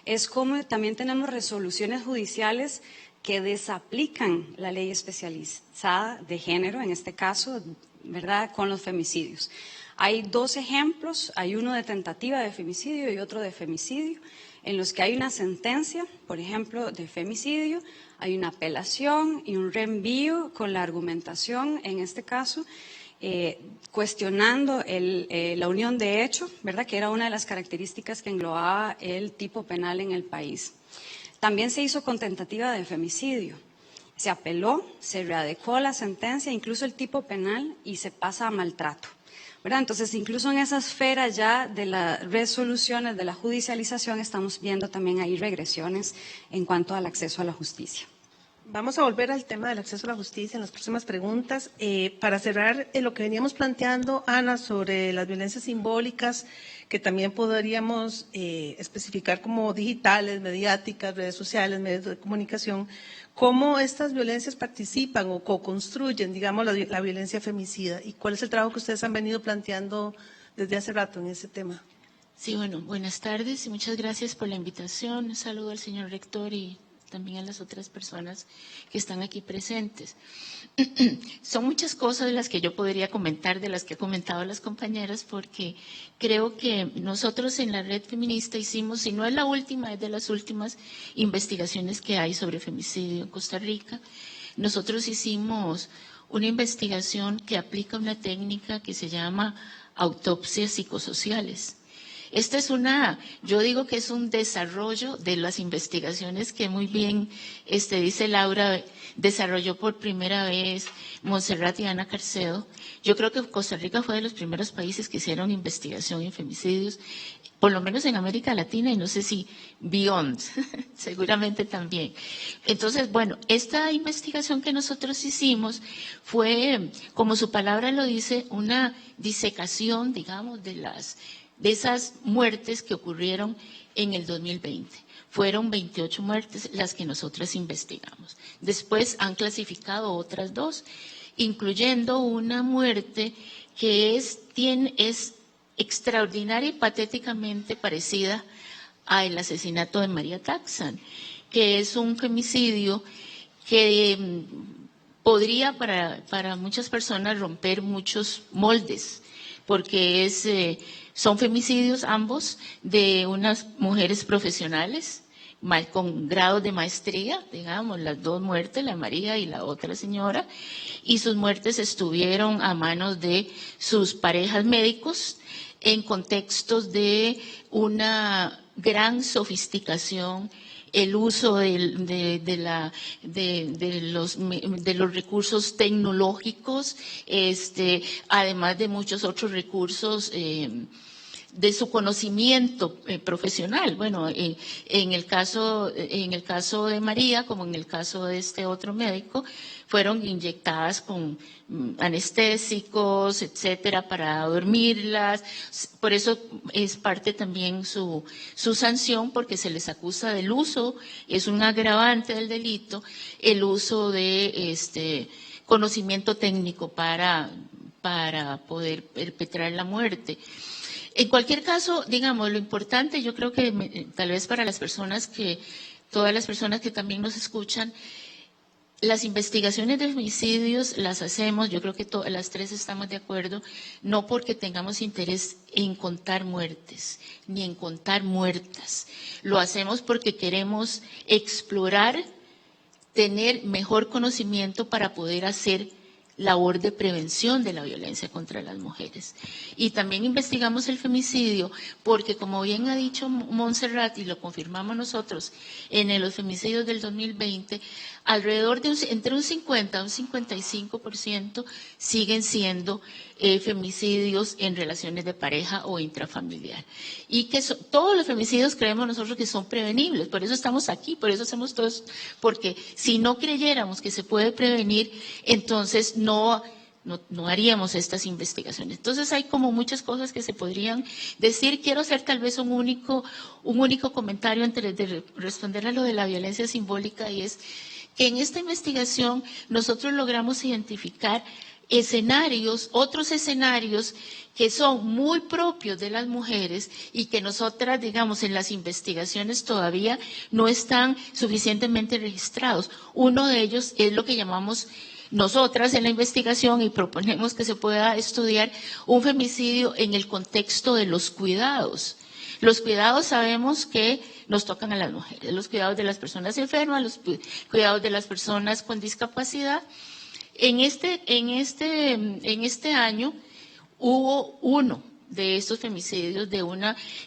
es cómo también tenemos resoluciones judiciales que desaplican la ley especializada de género, en este caso, ¿verdad?, con los femicidios. Hay 2 ejemplos, hay uno de tentativa de femicidio y otro de femicidio, en los que hay una sentencia, por ejemplo, de femicidio, hay una apelación y un reenvío con la argumentación, en este caso, cuestionando la unión de hecho, ¿verdad?, que era una de las características que englobaba el tipo penal en el país. También se hizo con tentativa de femicidio. Se apeló, se readecuó la sentencia, incluso el tipo penal, y se pasa a maltrato, ¿verdad? Entonces, incluso en esa esfera ya de las resoluciones, de la judicialización, estamos viendo también ahí regresiones en cuanto al acceso a la justicia. Vamos a volver al tema del acceso a la justicia en las próximas preguntas. Para cerrar lo que veníamos planteando, Ana, sobre las violencias simbólicas, que también podríamos especificar como digitales, mediáticas, redes sociales, medios de comunicación, cómo estas violencias participan o co-construyen, digamos, la violencia femicida, y cuál es el trabajo que ustedes han venido planteando desde hace rato en ese tema. Sí, bueno, buenas tardes y muchas gracias por la invitación. Un saludo al señor rector y también a las otras personas que están aquí presentes. Son muchas cosas las que yo podría comentar, de las que han comentado las compañeras, porque creo que nosotros en la Red Feminista hicimos, si no es la última, es de las últimas investigaciones que hay sobre femicidio en Costa Rica. Nosotros hicimos una investigación que aplica una técnica que se llama autopsias psicosociales. Esta es yo digo que es un desarrollo de las investigaciones que muy bien, dice Laura, desarrolló por primera vez Montserrat y Ana Carcedo. Yo creo que Costa Rica fue de los primeros países que hicieron investigación en femicidios, por lo menos en América Latina, y no sé si beyond, seguramente también. Entonces, bueno, esta investigación que nosotros hicimos fue, como su palabra lo dice, una disecación, digamos, de esas muertes que ocurrieron en el 2020. Fueron 28 muertes las que nosotras investigamos. Después han clasificado otras 2, incluyendo una muerte que es extraordinaria y patéticamente parecida al asesinato de María Taxan, que es un femicidio que podría para muchas personas romper muchos moldes, porque son femicidios ambos de unas mujeres profesionales con grados de maestría, digamos, las 2 muertes, la María y la otra señora, y sus muertes estuvieron a manos de sus parejas médicos en contextos de una gran sofisticación, el uso de los recursos tecnológicos, además de muchos otros recursos su conocimiento profesional. Bueno, en el caso de María, como en el caso de este otro médico, fueron inyectadas con anestésicos, etcétera, para dormirlas. Por eso es parte también su sanción, porque se les acusa del uso, es un agravante del delito, el uso de conocimiento técnico para poder perpetrar la muerte. En cualquier caso, digamos, lo importante, yo creo que tal vez para todas las personas que también nos escuchan, las investigaciones de femicidios las hacemos, yo creo que las tres estamos de acuerdo, no porque tengamos interés en contar muertes, ni en contar muertas. Lo hacemos porque queremos explorar, tener mejor conocimiento para poder hacer labor de prevención de la violencia contra las mujeres. Y también investigamos el femicidio porque, como bien ha dicho Montserrat, y lo confirmamos nosotros, en los femicidios del 2020, alrededor de entre un 50 a un 55% siguen siendo femicidios en relaciones de pareja o intrafamiliar. Y que todos los femicidios creemos nosotros que son prevenibles, por eso estamos aquí, por eso hacemos todos, porque si no creyéramos que se puede prevenir, entonces no haríamos estas investigaciones. Entonces hay como muchas cosas que se podrían decir. Quiero hacer tal vez un único comentario antes de responder a lo de la violencia simbólica, y es que en esta investigación nosotros logramos identificar otros escenarios que son muy propios de las mujeres y que nosotras, digamos, en las investigaciones todavía no están suficientemente registrados. Uno de ellos es lo que llamamos nosotras en la investigación, y proponemos que se pueda estudiar un femicidio en el contexto de los cuidados. Los cuidados sabemos que nos tocan a las mujeres, los cuidados de las personas enfermas, los cuidados de las personas con discapacidad. En este año hubo uno de estos femicidios,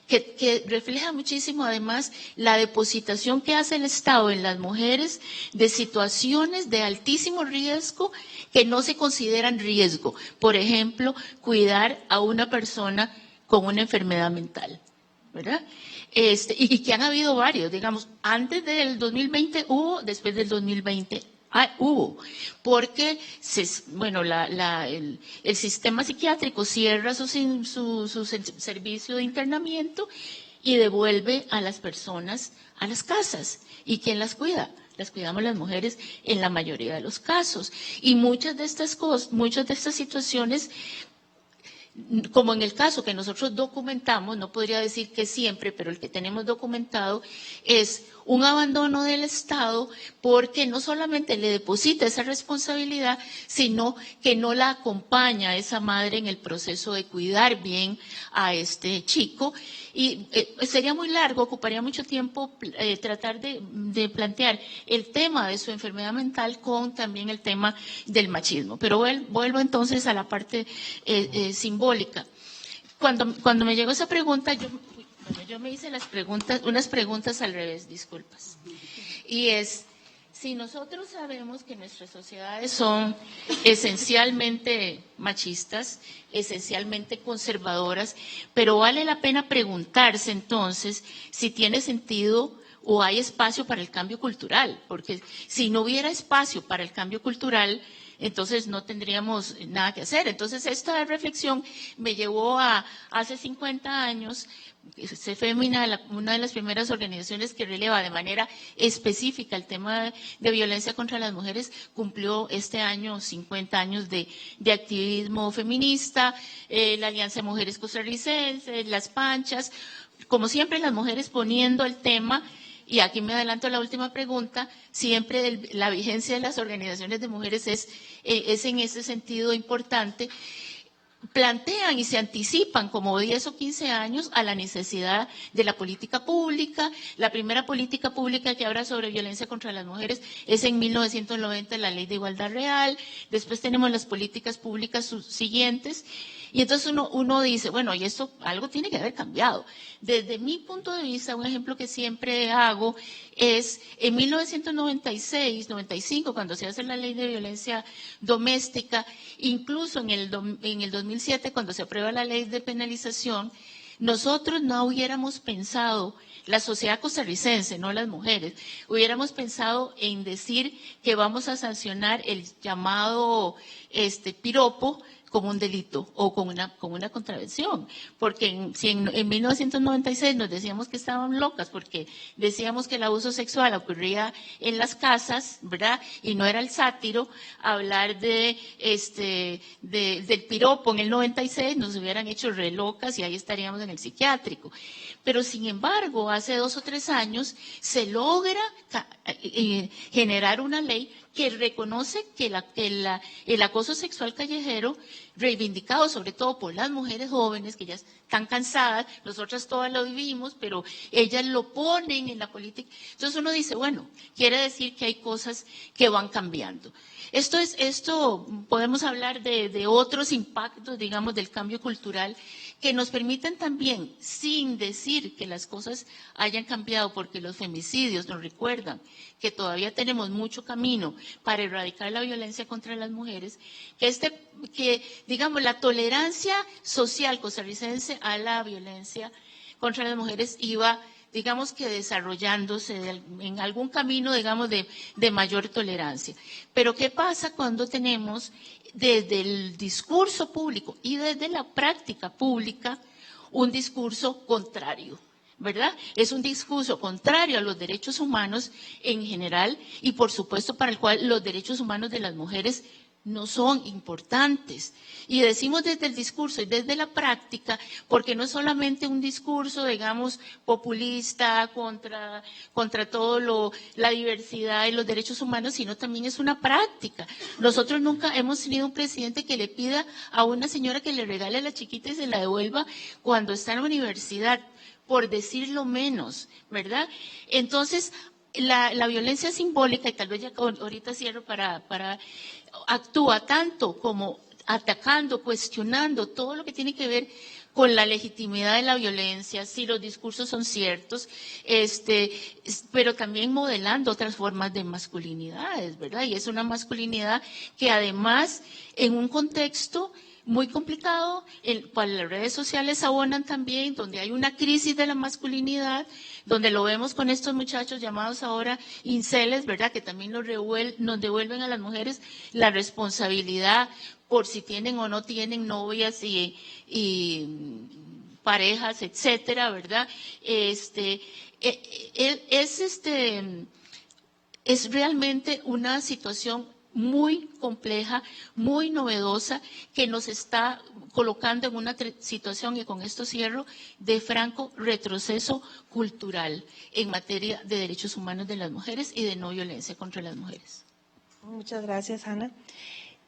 que refleja muchísimo además la depositación que hace el Estado en las mujeres de situaciones de altísimo riesgo que no se consideran riesgo. Por ejemplo, cuidar a una persona con una enfermedad mental, ¿verdad? Y que han habido varios, digamos, antes del 2020 hubo, después del 2020 hubo, porque el sistema psiquiátrico cierra su servicio de internamiento y devuelve a las personas a las casas. ¿Y quién las cuida? Las cuidamos las mujeres en la mayoría de los casos. Y muchas de estas situaciones, como en el caso que nosotros documentamos, no podría decir que siempre, pero el que tenemos documentado es un abandono del Estado, porque no solamente le deposita esa responsabilidad, sino que no la acompaña a esa madre en el proceso de cuidar bien a este chico. Y sería muy largo, ocuparía mucho tiempo tratar de plantear el tema de su enfermedad mental con también el tema del machismo. Pero vuelvo entonces a la parte simbólica. Cuando me llegó esa pregunta, yo me hice unas preguntas al revés, disculpas. Y es, si nosotros sabemos que nuestras sociedades son esencialmente machistas, esencialmente conservadoras, pero vale la pena preguntarse entonces si tiene sentido o hay espacio para el cambio cultural, porque si no hubiera espacio para el cambio cultural, entonces no tendríamos nada que hacer. Entonces esta reflexión me llevó a hace 50 años, CEFEMINA, una de las primeras organizaciones que releva de manera específica el tema de violencia contra las mujeres, cumplió este año 50 años de activismo feminista, la Alianza de Mujeres Costarricenses, Las Panchas, como siempre las mujeres poniendo el tema. Y aquí me adelanto a la última pregunta, siempre la vigencia de las organizaciones de mujeres es en ese sentido importante. Plantean y se anticipan como 10 o 15 años a la necesidad de la política pública. La primera política pública que habla sobre violencia contra las mujeres es en 1990, la Ley de Igualdad Real. Después tenemos las políticas públicas siguientes. Y entonces uno dice, bueno, y esto algo tiene que haber cambiado. Desde mi punto de vista, un ejemplo que siempre hago es en 1996-95, cuando se hace la ley de violencia doméstica, incluso en el 2007, cuando se aprueba la ley de penalización, nosotros no hubiéramos pensado, la sociedad costarricense, no las mujeres, hubiéramos pensado en decir que vamos a sancionar el llamado piropo como un delito o como una contravención, porque si en 1996 nos decíamos que estaban locas porque decíamos que el abuso sexual ocurría en las casas, ¿verdad? Y no era el sátiro, hablar del piropo en el 96 nos hubieran hecho re locas y ahí estaríamos en el psiquiátrico. Pero sin embargo, hace 2 o 3 años se logra generar una ley que reconoce que el acoso sexual callejero, reivindicado sobre todo por las mujeres jóvenes que ya están cansadas, nosotras todas lo vivimos, pero ellas lo ponen en la política. Entonces uno dice, bueno, quiere decir que hay cosas que van cambiando. Esto podemos hablar de otros impactos, digamos, del cambio cultural que nos permiten también, sin decir que las cosas hayan cambiado, porque los femicidios nos recuerdan que todavía tenemos mucho camino para erradicar la violencia contra las mujeres, que digamos, la tolerancia social costarricense a la violencia contra las mujeres iba, digamos que desarrollándose en algún camino, digamos, de mayor tolerancia. Pero ¿qué pasa cuando tenemos desde el discurso público y desde la práctica pública un discurso contrario? ¿Verdad? Es un discurso contrario a los derechos humanos en general y, por supuesto, para el cual los derechos humanos de las mujeres no son importantes. Y decimos desde el discurso y desde la práctica, porque no es solamente un discurso, digamos, populista contra todo la diversidad y los derechos humanos, sino también es una práctica. Nosotros nunca hemos tenido un presidente que le pida a una señora que le regale a la chiquita y se la devuelva cuando está en la universidad, por decirlo menos, ¿verdad? Entonces, la violencia simbólica, y tal vez ya ahorita cierro actúa tanto como atacando, cuestionando todo lo que tiene que ver con la legitimidad de la violencia, si los discursos son ciertos, pero también modelando otras formas de masculinidades, ¿verdad? Y es una masculinidad que además, en un contexto muy complicado, para las redes sociales abonan también, donde hay una crisis de la masculinidad, donde lo vemos con estos muchachos llamados ahora inceles, ¿verdad? Que también nos devuelven a las mujeres la responsabilidad por si tienen o no tienen novias y parejas, etcétera, ¿verdad? Es realmente una situación muy compleja, muy novedosa, que nos está colocando en una situación, y con esto cierro, de franco retroceso cultural en materia de derechos humanos de las mujeres y de no violencia contra las mujeres. Muchas gracias, Ana.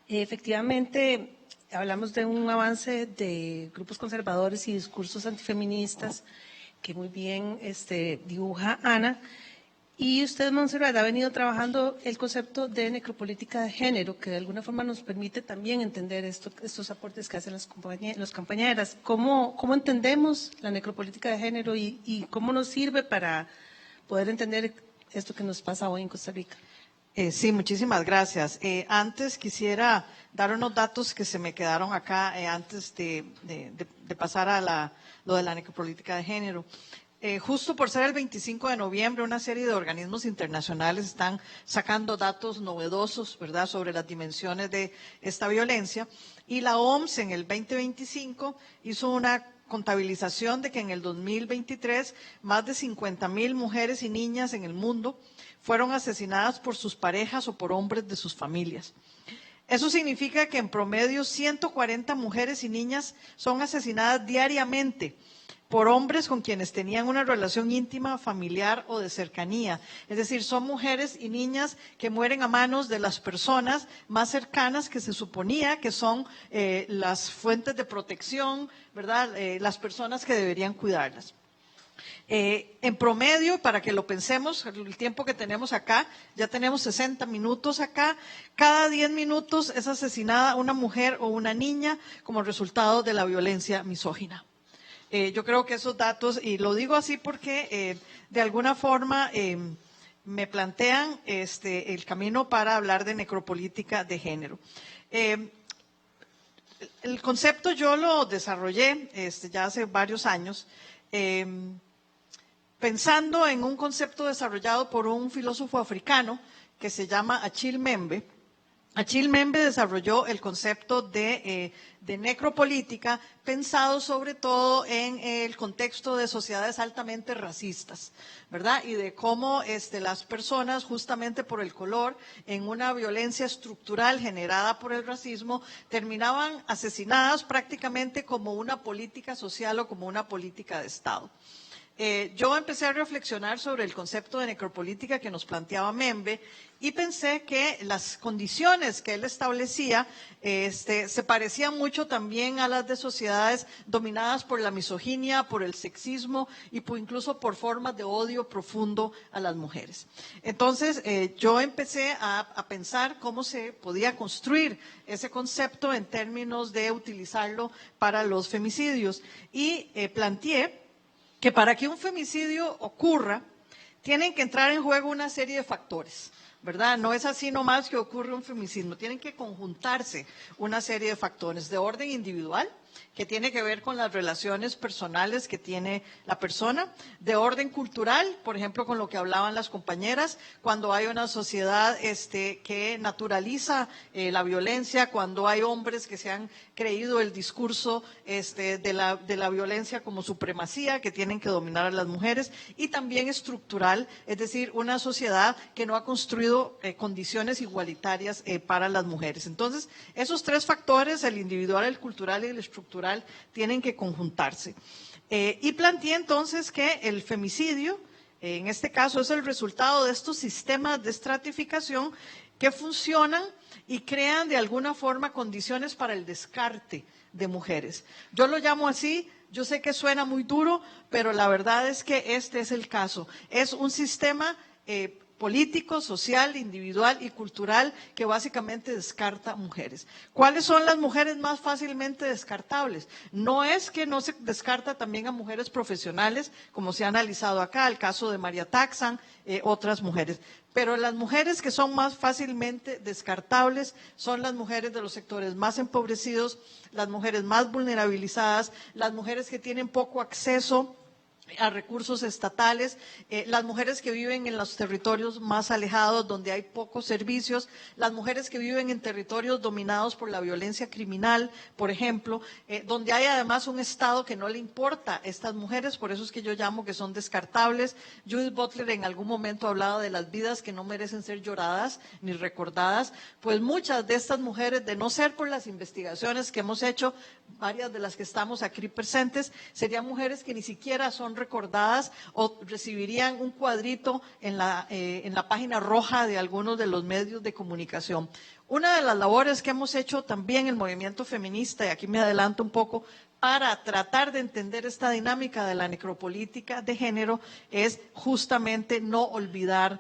Efectivamente, hablamos de un avance de grupos conservadores y discursos antifeministas que muy bien dibuja Ana. Y usted, Montserrat, ha venido trabajando el concepto de necropolítica de género, que de alguna forma nos permite también entender estos aportes que hacen las compañeras. ¿Cómo entendemos la necropolítica de género y cómo nos sirve para poder entender esto que nos pasa hoy en Costa Rica? Sí, muchísimas gracias. Antes quisiera dar unos datos que se me quedaron acá antes de pasar a lo de la necropolítica de género. Justo por ser el 25 de noviembre, una serie de organismos internacionales están sacando datos novedosos, ¿verdad?, sobre las dimensiones de esta violencia. Y la OMS en el 2025 hizo una contabilización de que en el 2023 más de 50,000 mujeres y niñas en el mundo fueron asesinadas por sus parejas o por hombres de sus familias. Eso significa que en promedio 140 mujeres y niñas son asesinadas diariamente por hombres con quienes tenían una relación íntima, familiar o de cercanía. Es decir, son mujeres y niñas que mueren a manos de las personas más cercanas que se suponía que son las fuentes de protección, ¿verdad? Las personas que deberían cuidarlas. En promedio, para que lo pensemos, el tiempo que tenemos acá, ya tenemos 60 minutos acá, cada 10 minutos es asesinada una mujer o una niña como resultado de la violencia misógina. Yo creo que esos datos, y lo digo así porque de alguna forma me plantean el camino para hablar de necropolítica de género. el concepto yo lo desarrollé ya hace varios años, pensando en un concepto desarrollado por un filósofo africano que se llama Achille Mbembe. Achille Mbembe desarrolló el concepto de necropolítica pensado sobre todo en el contexto de sociedades altamente racistas, ¿verdad? Y de cómo las personas, justamente por el color, en una violencia estructural generada por el racismo, terminaban asesinadas prácticamente como una política social o como una política de Estado. Yo empecé a reflexionar sobre el concepto de necropolítica que nos planteaba Mbembe y pensé que las condiciones que él establecía se parecían mucho también a las de sociedades dominadas por la misoginia, por el sexismo y incluso por formas de odio profundo a las mujeres. Entonces, yo empecé a pensar cómo se podía construir ese concepto en términos de utilizarlo para los femicidios y planteé que para que un femicidio ocurra, tienen que entrar en juego una serie de factores, ¿verdad? No es así nomás que ocurre un femicidio, tienen que conjuntarse una serie de factores de orden individual, que tiene que ver con las relaciones personales que tiene la persona, de orden cultural, por ejemplo, con lo que hablaban las compañeras, cuando hay una sociedad que naturaliza la violencia, cuando hay hombres que se han creído el discurso de la violencia como supremacía, que tienen que dominar a las mujeres, y también estructural, es decir, una sociedad que no ha construido condiciones igualitarias para las mujeres. Entonces, esos tres factores, el individual, el cultural y el estructural, tienen que conjuntarse. Y planteé entonces que el femicidio, en este caso, es el resultado de estos sistemas de estratificación que funcionan y crean de alguna forma condiciones para el descarte de mujeres. Yo lo llamo así. Yo sé que suena muy duro, pero la verdad es que este es el caso. Es un sistema político, social, individual y cultural que básicamente descarta mujeres. ¿Cuáles son las mujeres más fácilmente descartables? No es que no se descarta también a mujeres profesionales, como se ha analizado acá, el caso de María Taxan, otras mujeres. Pero las mujeres que son más fácilmente descartables son las mujeres de los sectores más empobrecidos, las mujeres más vulnerabilizadas, las mujeres que tienen poco acceso a recursos estatales, las mujeres que viven en los territorios más alejados, donde hay pocos servicios, las mujeres que viven en territorios dominados por la violencia criminal, por ejemplo, donde hay además un Estado que no le importa a estas mujeres, por eso es que yo llamo que son descartables. Judith Butler en algún momento hablaba de las vidas que no merecen ser lloradas ni recordadas, pues muchas de estas mujeres, de no ser por las investigaciones que hemos hecho, varias de las que estamos aquí presentes, serían mujeres que ni siquiera son recordadas o recibirían un cuadrito en la página roja de algunos de los medios de comunicación. Una de las labores que hemos hecho también el movimiento feminista, y aquí me adelanto un poco, para tratar de entender esta dinámica de la necropolítica de género, es justamente no olvidar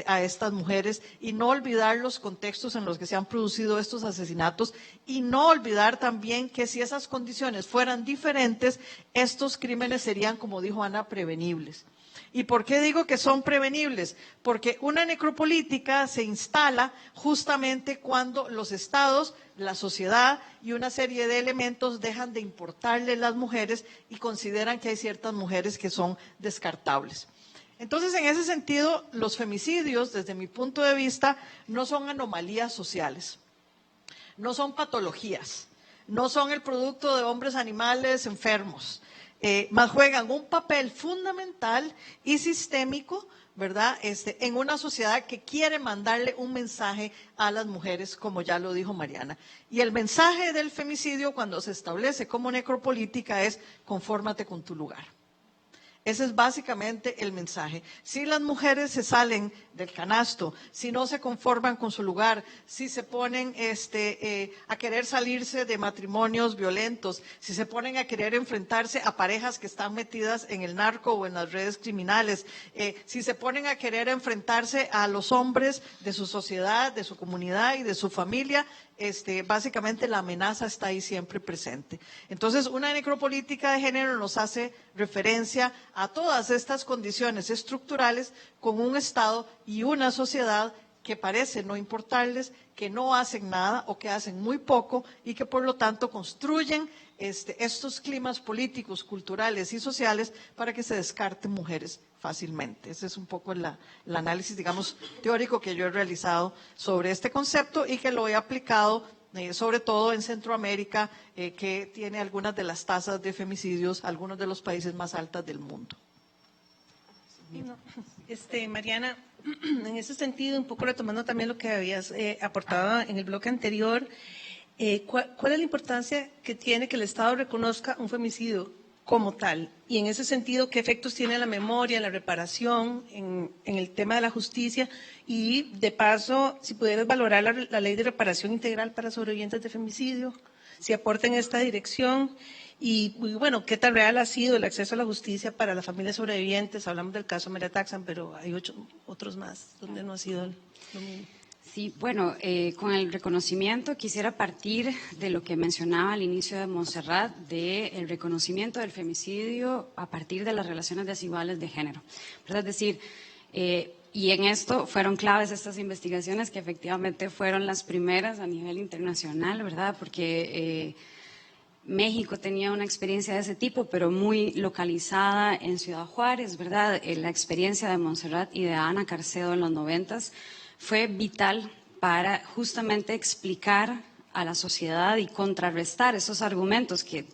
a estas mujeres y no olvidar los contextos en los que se han producido estos asesinatos y no olvidar también que si esas condiciones fueran diferentes, estos crímenes serían, como dijo Ana, prevenibles. ¿Y por qué digo que son prevenibles? Porque una necropolítica se instala justamente cuando los estados, la sociedad y una serie de elementos dejan de importarle las mujeres y consideran que hay ciertas mujeres que son descartables. Entonces, en ese sentido, los femicidios, desde mi punto de vista, no son anomalías sociales, no son patologías, no son el producto de hombres animales enfermos. Más juegan un papel fundamental y sistémico, ¿verdad? En una sociedad que quiere mandarle un mensaje a las mujeres, como ya lo dijo Mariana. Y el mensaje del femicidio, cuando se establece como necropolítica, es confórmate con tu lugar. Ese es básicamente el mensaje. Si las mujeres se salen del canasto, si no se conforman con su lugar, si se ponen a querer salirse de matrimonios violentos, si se ponen a querer enfrentarse a parejas que están metidas en el narco o en las redes criminales, si se ponen a querer enfrentarse a los hombres de su sociedad, de su comunidad y de su familia, básicamente la amenaza está ahí siempre presente. Entonces, una necropolítica de género nos hace referencia a todas estas condiciones estructurales con un Estado y una sociedad que parece no importarles, que no hacen nada o que hacen muy poco y que por lo tanto construyen estos climas políticos, culturales y sociales para que se descarten mujeres fácilmente. Ese es un poco el análisis, digamos, teórico que yo he realizado sobre este concepto y que lo he aplicado sobre todo en Centroamérica, que tiene algunas de las tasas de femicidios, algunos de los países más altas del mundo. Mariana, en ese sentido, un poco retomando también lo que habías aportado en el bloque anterior, ¿cuál es la importancia que tiene que el Estado reconozca un femicidio como tal? Y en ese sentido, ¿qué efectos tiene la memoria, la reparación en el tema de la justicia? Y de paso, si pudieras valorar la ley de reparación integral para sobrevivientes de femicidio, si aporta en esta dirección. Y bueno, ¿qué tan real ha sido el acceso a la justicia para las familias sobrevivientes? Hablamos del caso María Taxan, pero hay otros más donde no ha sido lo mismo. Sí, bueno, con el reconocimiento quisiera partir de lo que mencionaba al inicio de Montserrat, del reconocimiento del femicidio a partir de las relaciones desiguales de género. ¿Verdad? Es decir, y en esto fueron claves estas investigaciones que efectivamente fueron las primeras a nivel internacional, ¿verdad? Porque México tenía una experiencia de ese tipo, pero muy localizada en Ciudad Juárez, ¿verdad? La experiencia de Montserrat y de Ana Carcedo en los 90s fue vital para justamente explicar a la sociedad y contrarrestar esos argumentos que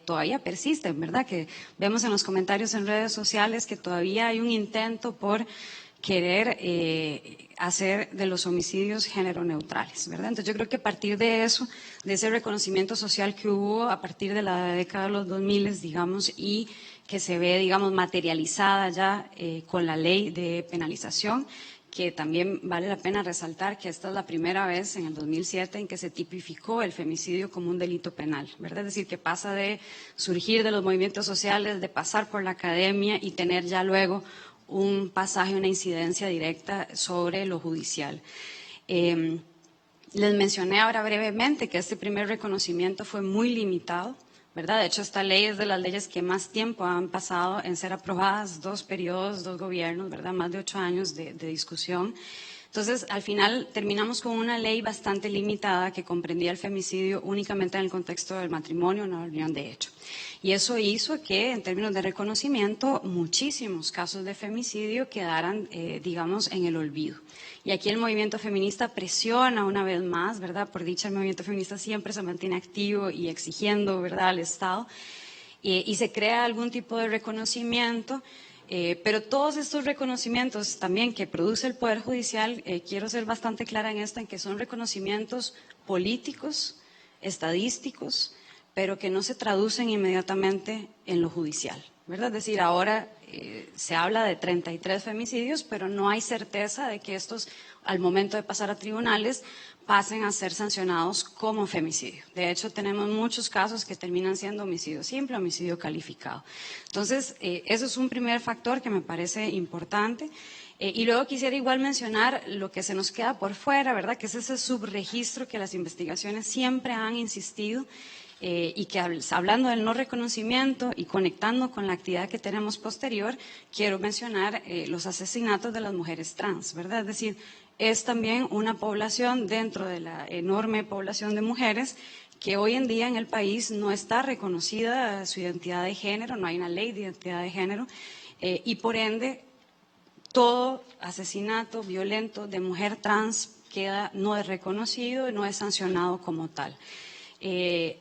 todavía persisten, ¿verdad? Que vemos en los comentarios en redes sociales que todavía hay un intento por querer hacer de los homicidios género neutrales, ¿verdad? Entonces yo creo que a partir de eso, de ese reconocimiento social que hubo a partir de la década de los 2000, digamos, y que se ve, digamos, materializada ya con la ley de penalización, que también vale la pena resaltar que esta es la primera vez en el 2007 en que se tipificó el femicidio como un delito penal, ¿verdad? Es decir, que pasa de surgir de los movimientos sociales, de pasar por la academia y tener ya luego un pasaje, una incidencia directa sobre lo judicial. Les mencioné ahora brevemente que este primer reconocimiento fue muy limitado, ¿verdad? De hecho, esta ley es de las leyes que más tiempo han pasado en ser aprobadas, 2 periodos, 2 gobiernos, ¿verdad? Más de 8 años de discusión. Entonces, al final terminamos con una ley bastante limitada que comprendía el femicidio únicamente en el contexto del matrimonio, una unión de hecho. Y eso hizo que, en términos de reconocimiento, muchísimos casos de femicidio quedaran, digamos, en el olvido. Y aquí el movimiento feminista presiona una vez más, ¿verdad? Por dicha, el movimiento feminista siempre se mantiene activo y exigiendo, ¿verdad?, al Estado. Y se crea algún tipo de reconocimiento. Pero todos estos reconocimientos también que produce el Poder Judicial, quiero ser bastante clara en esto, en que son reconocimientos políticos, estadísticos, pero que no se traducen inmediatamente en lo judicial, ¿verdad? Es decir, ahora se habla de 33 femicidios, pero no hay certeza de que estos, al momento de pasar a tribunales, pasen a ser sancionados como femicidio. De hecho, tenemos muchos casos que terminan siendo homicidio simple, homicidio calificado. Entonces, eso es un primer factor que me parece importante. Y luego quisiera igual mencionar lo que se nos queda por fuera, ¿verdad? Que es ese subregistro que las investigaciones siempre han insistido y que hablando del no reconocimiento y conectando con la actividad que tenemos posterior, quiero mencionar los asesinatos de las mujeres trans, ¿verdad? Es decir, es también una población dentro de la enorme población de mujeres que hoy en día en el país no está reconocida su identidad de género, no hay una ley de identidad de género y por ende todo asesinato violento de mujer trans no es reconocido y no es sancionado como tal.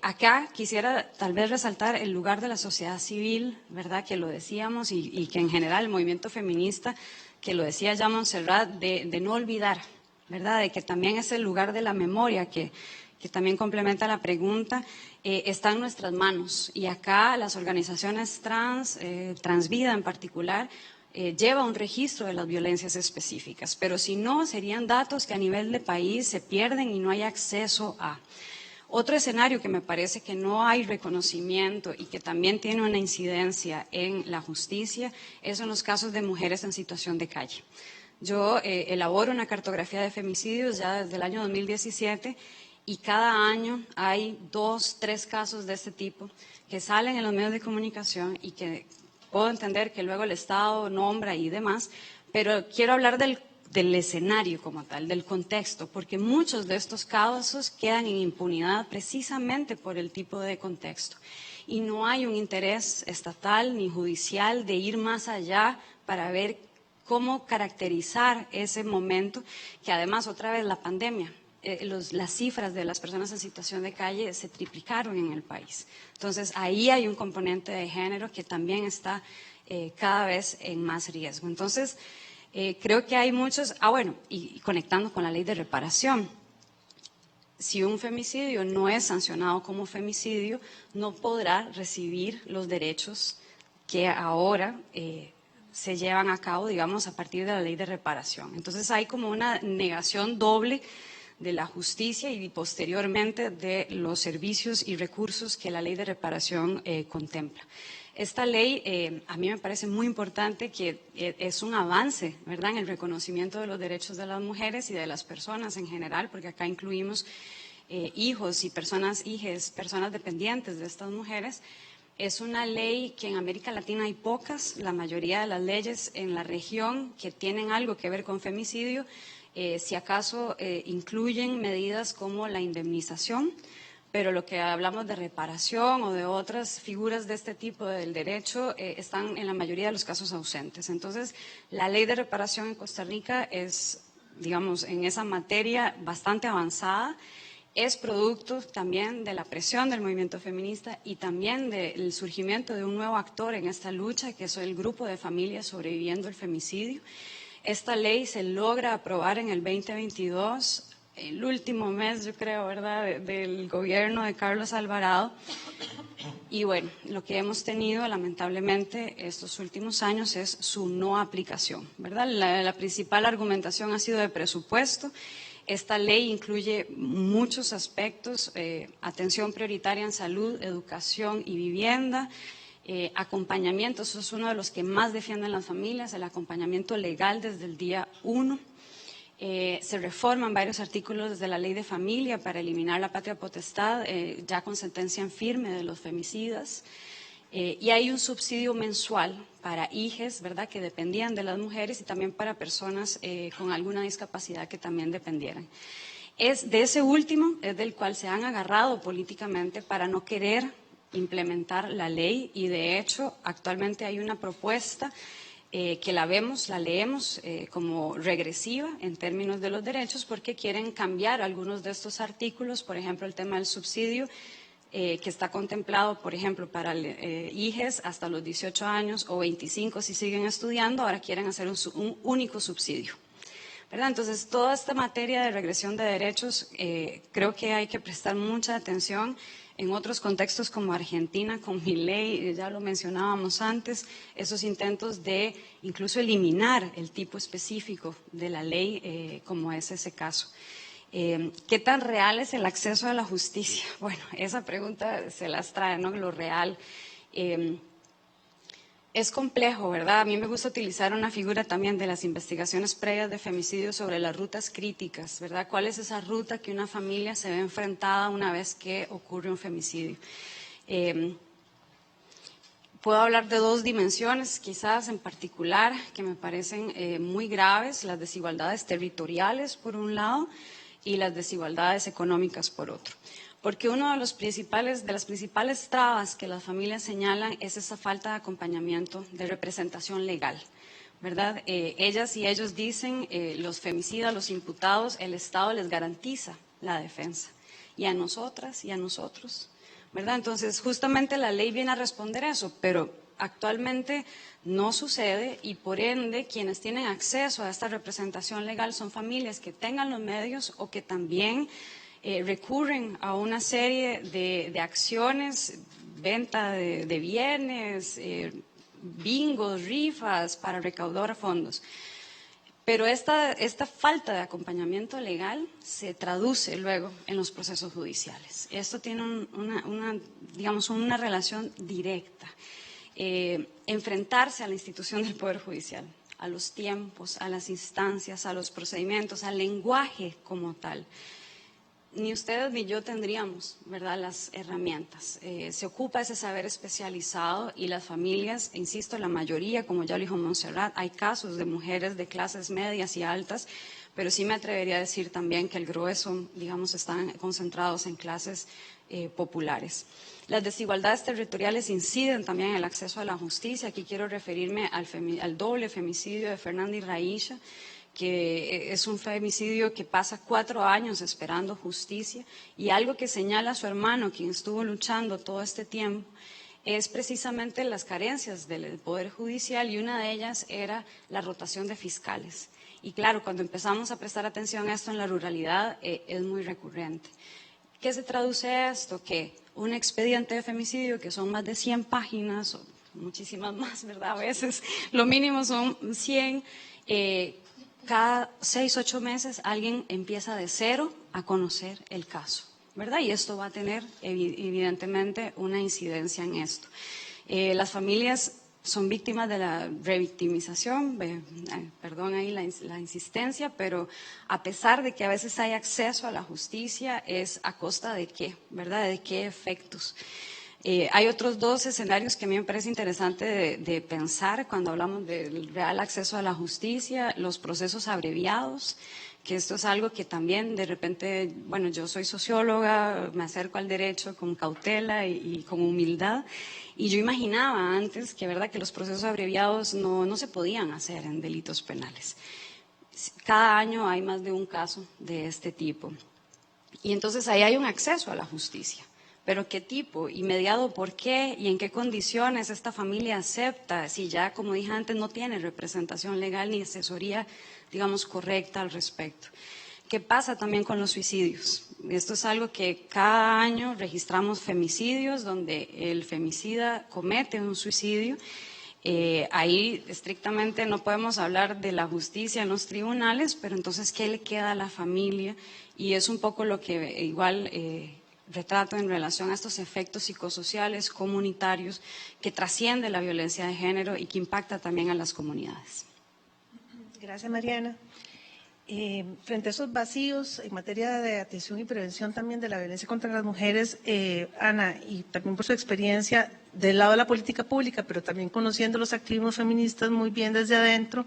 Acá quisiera tal vez resaltar el lugar de la sociedad civil, ¿verdad? Que lo decíamos y que en general el movimiento feminista, que lo decía ya Montserrat, de no olvidar, ¿verdad? De que también es el lugar de la memoria, que también complementa la pregunta, está en nuestras manos. Y acá las organizaciones trans, Transvida en particular, lleva un registro de las violencias específicas, pero si no, serían datos que a nivel de país se pierden y no hay acceso a. Otro escenario que me parece que no hay reconocimiento y que también tiene una incidencia en la justicia es en los casos de mujeres en situación de calle. Yo elaboro una cartografía de femicidios ya desde el año 2017 y cada año hay 2, 3 casos de este tipo que salen en los medios de comunicación y que puedo entender que luego el Estado nombra y demás, pero quiero hablar del del escenario como tal, del contexto, porque muchos de estos casos quedan en impunidad precisamente por el tipo de contexto. Y no hay un interés estatal ni judicial de ir más allá para ver cómo caracterizar ese momento, que además otra vez la pandemia, las cifras de las personas en situación de calle se triplicaron en el país. Entonces ahí hay un componente de género que también está cada vez en más riesgo. Entonces creo que hay muchos, bueno, y conectando con la ley de reparación, si un femicidio no es sancionado como femicidio, no podrá recibir los derechos que ahora se llevan a cabo, digamos, a partir de la ley de reparación. Entonces hay como una negación doble de la justicia y posteriormente de los servicios y recursos que la ley de reparación contempla. Esta ley a mí me parece muy importante, que es un avance, ¿verdad?, en el reconocimiento de los derechos de las mujeres y de las personas en general, porque acá incluimos hijos y personas dependientes de estas mujeres. Es una ley que en América Latina hay pocas, la mayoría de las leyes en la región que tienen algo que ver con femicidio, si acaso incluyen medidas como la indemnización, pero lo que hablamos de reparación o de otras figuras de este tipo del derecho están en la mayoría de los casos ausentes. Entonces, la ley de reparación en Costa Rica es, digamos, en esa materia bastante avanzada. Es producto también de la presión del movimiento feminista y también del surgimiento de un nuevo actor en esta lucha, que es el Grupo de Familias Sobreviviendo el Femicidio. Esta ley se logra aprobar en el 2022, el último mes, yo creo, ¿verdad?, del gobierno de Carlos Alvarado. Y bueno, lo que hemos tenido lamentablemente estos últimos años es su no aplicación, ¿verdad? La principal argumentación ha sido de presupuesto. Esta ley incluye muchos aspectos, atención prioritaria en salud, educación y vivienda, acompañamiento, eso es uno de los que más defienden las familias, el acompañamiento legal desde el día 1. Se reforman varios artículos de la ley de familia para eliminar la patria potestad, ya con sentencia en firme de los femicidas. Y hay un subsidio mensual para hijes, ¿verdad?, que dependían de las mujeres, y también para personas con alguna discapacidad que también dependieran. Es de ese último, es del cual se han agarrado políticamente para no querer implementar la ley, y de hecho actualmente hay una propuesta que la leemos como regresiva en términos de los derechos, porque quieren cambiar algunos de estos artículos, por ejemplo el tema del subsidio, que está contemplado, por ejemplo, para hijes hasta los 18 años o 25 si siguen estudiando, ahora quieren hacer un único subsidio, ¿verdad? Entonces, toda esta materia de regresión de derechos creo que hay que prestar mucha atención. En otros contextos como Argentina, con Milei, ya lo mencionábamos antes, esos intentos de incluso eliminar el tipo específico de la ley, como es ese caso. ¿Qué tan real es el acceso a la justicia? Bueno, esa pregunta se las trae, ¿no? Lo real. Es complejo, ¿verdad? A mí me gusta utilizar una figura también de las investigaciones previas de femicidio sobre las rutas críticas, ¿verdad? ¿Cuál es esa ruta que una familia se ve enfrentada una vez que ocurre un femicidio? Puedo hablar de dos dimensiones, quizás en particular, que me parecen muy graves: las desigualdades territoriales, por un lado, y las desigualdades económicas, por otro. Porque una de las principales trabas que las familias señalan es esa falta de acompañamiento, de representación legal, ¿verdad? Ellas y ellos dicen, los femicidas, los imputados, el Estado les garantiza la defensa, y a nosotras y a nosotros, ¿verdad? Entonces, justamente la ley viene a responder eso, pero actualmente no sucede, y por ende quienes tienen acceso a esta representación legal son familias que tengan los medios o que también recurren a una serie de acciones, venta de bienes, bingos, rifas para recaudar fondos. Pero esta falta de acompañamiento legal se traduce luego en los procesos judiciales. Esto tiene una relación directa. Enfrentarse a la institución del Poder Judicial, a los tiempos, a las instancias, a los procedimientos, al lenguaje como tal, ni ustedes ni yo tendríamos, ¿verdad?, las herramientas. Se ocupa ese saber especializado y las familias, insisto, la mayoría, como ya lo dijo Montserrat, hay casos de mujeres de clases medias y altas, pero sí me atrevería a decir también que el grueso, digamos, están concentrados en clases populares. Las desigualdades territoriales inciden también en el acceso a la justicia. Aquí quiero referirme al doble femicidio de Fernanda y Raisha, que es un femicidio que pasa 4 años esperando justicia, y algo que señala su hermano, quien estuvo luchando todo este tiempo, es precisamente las carencias del Poder Judicial, y una de ellas era la rotación de fiscales. Y claro, cuando empezamos a prestar atención a esto en la ruralidad, es muy recurrente. ¿Qué se traduce esto? Que un expediente de femicidio, que son más de 100 páginas, o muchísimas más, ¿verdad? A veces lo mínimo son 100, cada 6, 8 meses alguien empieza de cero a conocer el caso, ¿verdad? Y esto va a tener evidentemente una incidencia en esto. Las familias son víctimas de la revictimización, perdón ahí la insistencia, pero a pesar de que a veces hay acceso a la justicia, es a costa de qué, ¿verdad? ¿De qué efectos? Hay otros 2 escenarios que a mí me parece interesante de pensar cuando hablamos del real acceso a la justicia: los procesos abreviados, que esto es algo que también de repente, bueno, yo soy socióloga, me acerco al derecho con cautela y con humildad, y yo imaginaba antes que, ¿verdad?, que los procesos abreviados no se podían hacer en delitos penales. Cada año hay más de un caso de este tipo, y entonces ahí hay un acceso a la justicia. Pero ¿qué tipo? ¿Y mediado por qué? ¿Y en qué condiciones esta familia acepta? Si ya, como dije antes, no tiene representación legal ni asesoría, digamos, correcta al respecto. ¿Qué pasa también con los suicidios? Esto es algo que cada año registramos femicidios donde el femicida comete un suicidio. Ahí estrictamente no podemos hablar de la justicia en los tribunales, pero entonces, ¿qué le queda a la familia? Y es un poco lo que igual retrato en relación a estos efectos psicosociales, comunitarios, que trasciende la violencia de género y que impacta también a las comunidades. Gracias, Mariana. Frente a esos vacíos en materia de atención y prevención también de la violencia contra las mujeres, Ana, y también por su experiencia del lado de la política pública, pero también conociendo los activismos feministas muy bien desde adentro,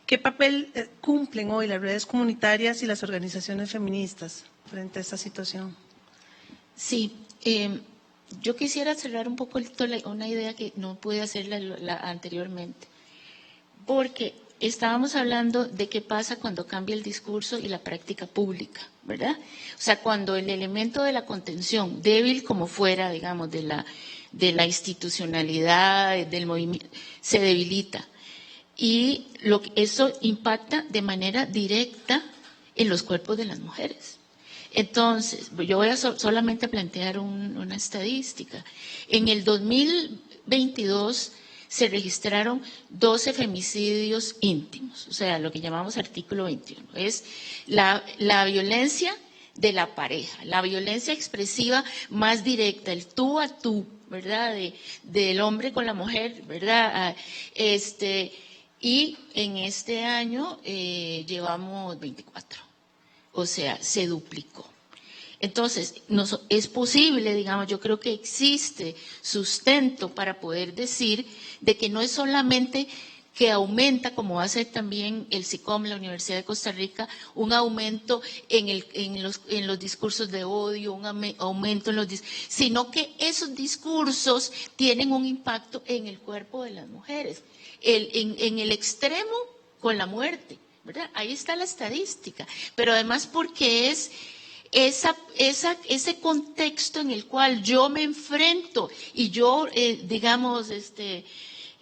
¿qué papel cumplen hoy las redes comunitarias y las organizaciones feministas frente a esta situación? Sí, yo quisiera cerrar un poco una idea que no pude hacerla anteriormente, porque estábamos hablando de qué pasa cuando cambia el discurso y la práctica pública, ¿verdad? O sea, cuando el elemento de la contención, débil como fuera, digamos, de la institucionalidad, del movimiento, se debilita. Y eso impacta de manera directa en los cuerpos de las mujeres. Entonces, yo voy a solamente plantear una estadística. En el 2022 se registraron 12 femicidios íntimos, o sea, lo que llamamos artículo 21. Es la violencia de la pareja, la violencia expresiva más directa, el tú a tú, ¿verdad? Del hombre con la mujer, ¿verdad? Y en este año llevamos 24. O sea, se duplicó. Entonces, es posible, digamos, yo creo que existe sustento para poder decir de que no es solamente que aumenta, como hace también el SICOM, la Universidad de Costa Rica, un aumento en los discursos de odio, un aumento en sino que esos discursos tienen un impacto en el cuerpo de las mujeres, en el extremo con la muerte, ¿verdad? Ahí está la estadística, pero además porque es ese contexto en el cual yo me enfrento y yo, digamos,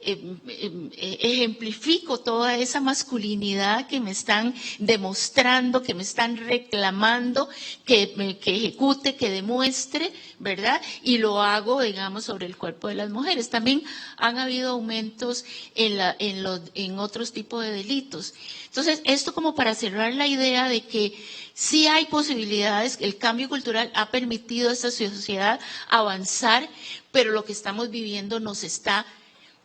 ejemplifico toda esa masculinidad que me están demostrando, que me están reclamando, que ejecute, que demuestre, ¿verdad? Y lo hago, digamos, sobre el cuerpo de las mujeres. También han habido aumentos en otros tipos de delitos. Entonces, esto como para cerrar la idea de que sí hay posibilidades, el cambio cultural ha permitido a esta sociedad avanzar, pero lo que estamos viviendo nos está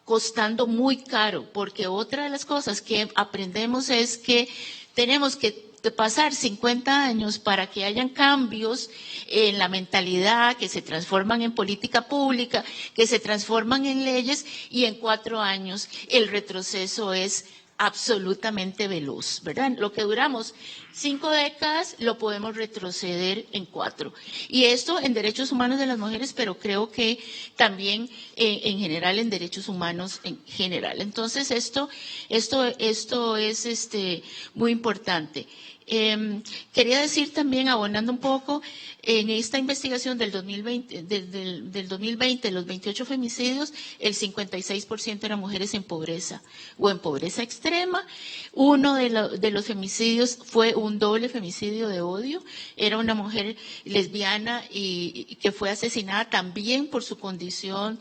costando muy caro, porque otra de las cosas que aprendemos es que tenemos que de pasar 50 años para que hayan cambios en la mentalidad, que se transforman en política pública, que se transforman en leyes, y en 4 años el retroceso es absolutamente veloz, ¿verdad? Lo que duramos 5 décadas lo podemos retroceder en 4. Y esto en derechos humanos de las mujeres, pero creo que también en general en derechos humanos en general. Entonces esto es muy importante. Quería decir también, abonando un poco, en esta investigación del 2020, los 28 femicidios, el 56% eran mujeres en pobreza o en pobreza extrema. Uno de los femicidios fue un doble femicidio de odio. Era una mujer lesbiana y que fue asesinada también por su condición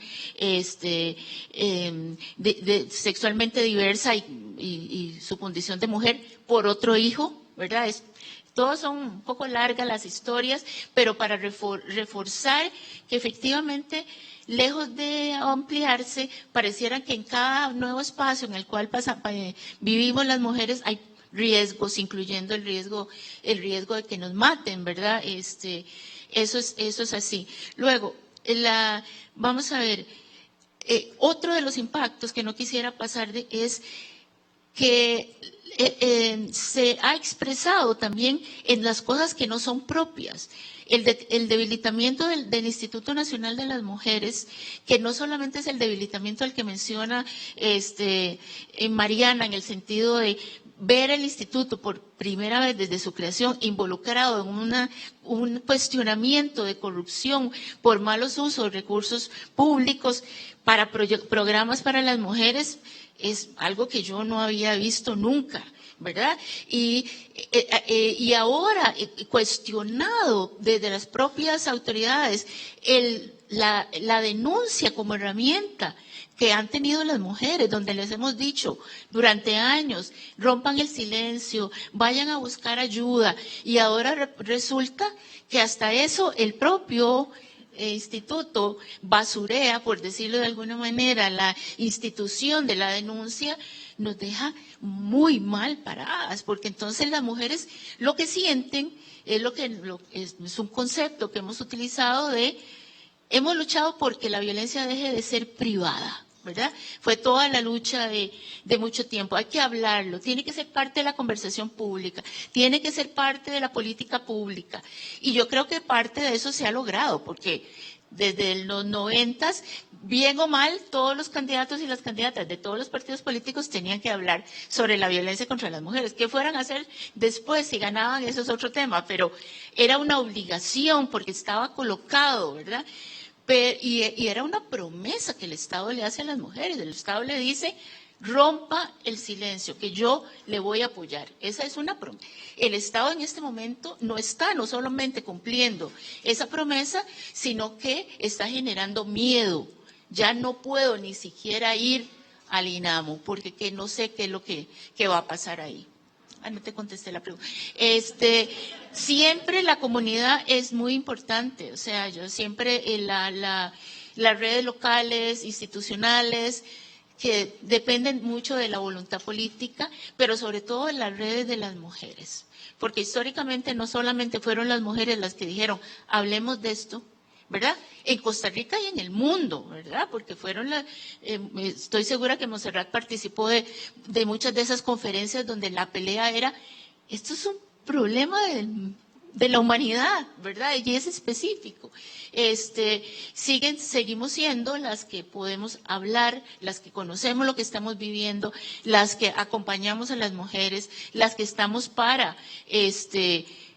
sexualmente diversa y su condición de mujer por otro hijo, ¿verdad? Todas son un poco largas las historias, pero para reforzar que efectivamente, lejos de ampliarse, pareciera que en cada nuevo espacio en el cual vivimos las mujeres hay riesgos, incluyendo el riesgo de que nos maten, ¿verdad? Eso es así. Luego, vamos a ver, otro de los impactos que no quisiera pasar es que se ha expresado también en las cosas que no son propias. El debilitamiento del Instituto Nacional de las Mujeres, que no solamente es el debilitamiento al que menciona Mariana, en el sentido de ver el instituto por primera vez desde su creación involucrado en un cuestionamiento de corrupción por malos usos de recursos públicos para programas para las mujeres, es algo que yo no había visto nunca, ¿verdad? Y ahora, cuestionado desde las propias autoridades, la denuncia como herramienta que han tenido las mujeres, donde les hemos dicho durante años, rompan el silencio, vayan a buscar ayuda, y ahora resulta que hasta eso el propio instituto basurea, por decirlo de alguna manera, la institución de la denuncia, nos deja muy mal paradas, porque entonces las mujeres lo que sienten es un concepto que hemos utilizado hemos luchado porque la violencia deje de ser privada, ¿verdad? Fue toda la lucha de mucho tiempo. Hay que hablarlo, tiene que ser parte de la conversación pública, tiene que ser parte de la política pública. Y yo creo que parte de eso se ha logrado, porque desde los 90, bien o mal, todos los candidatos y las candidatas de todos los partidos políticos tenían que hablar sobre la violencia contra las mujeres. ¿Qué fueran a hacer después? Si ganaban, eso es otro tema, pero era una obligación porque estaba colocado, ¿verdad? Y era una promesa que el Estado le hace a las mujeres. El Estado le dice, rompa el silencio, que yo le voy a apoyar. Esa es una promesa. El Estado en este momento no está no solamente cumpliendo esa promesa, sino que está generando miedo. Ya no puedo ni siquiera ir al INAMO, porque no sé qué es lo que va a pasar ahí. No te contesté la pregunta. Siempre la comunidad es muy importante. O sea, yo siempre las redes locales, institucionales, que dependen mucho de la voluntad política, pero sobre todo de las redes de las mujeres. Porque históricamente no solamente fueron las mujeres las que dijeron, hablemos de esto, ¿verdad? En Costa Rica y en el mundo, ¿verdad? Porque estoy segura que Montserrat participó de muchas de esas conferencias donde la pelea era, esto es un problema de la humanidad, ¿verdad? Y es específico. Seguimos siendo las que podemos hablar, las que conocemos lo que estamos viviendo, las que acompañamos a las mujeres, las que estamos para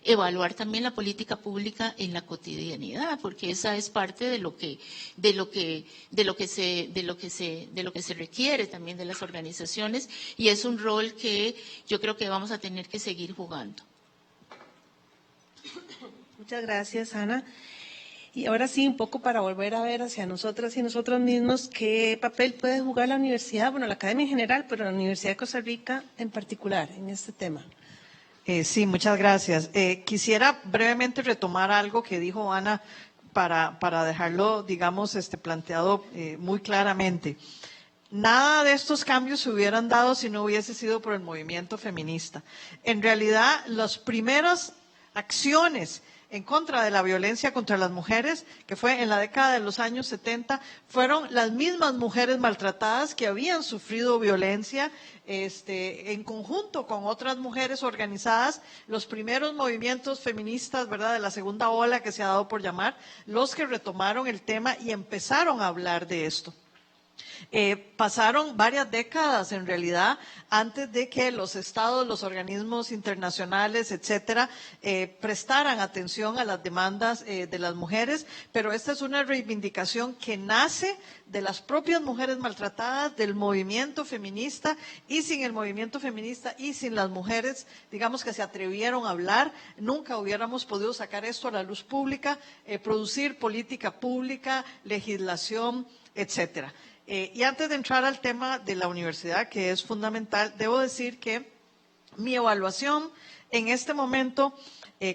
evaluar también la política pública en la cotidianidad, porque esa es parte de lo que se requiere también de las organizaciones, y es un rol que yo creo que vamos a tener que seguir jugando. Muchas gracias, Ana. Y ahora sí, un poco para volver a ver hacia nosotras y nosotros mismos, ¿qué papel puede jugar la universidad? Bueno, la academia en general, pero la Universidad de Costa Rica en particular en este tema. Sí, muchas gracias. Quisiera brevemente retomar algo que dijo Ana para dejarlo, digamos, planteado muy claramente. nada de estos cambios se hubieran dado si no hubiese sido por el movimiento feminista. En realidad, las primeras acciones en contra de la violencia contra las mujeres, que fue en la década de los años 70, fueron las mismas mujeres maltratadas que habían sufrido violencia en conjunto con otras mujeres organizadas, los primeros movimientos feministas, ¿verdad?, de la segunda ola que se ha dado por llamar, los que retomaron el tema y empezaron a hablar de esto. Pasaron varias décadas en realidad antes de que los estados, los organismos internacionales, etcétera, prestaran atención a las demandas de las mujeres, pero esta es una reivindicación que nace de las propias mujeres maltratadas, del movimiento feminista, y sin el movimiento feminista y sin las mujeres, digamos, que se atrevieron a hablar, nunca hubiéramos podido sacar esto a la luz pública, producir política pública, legislación, etcétera. Y antes de entrar al tema de la universidad, que es fundamental, debo decir que mi evaluación en este momento,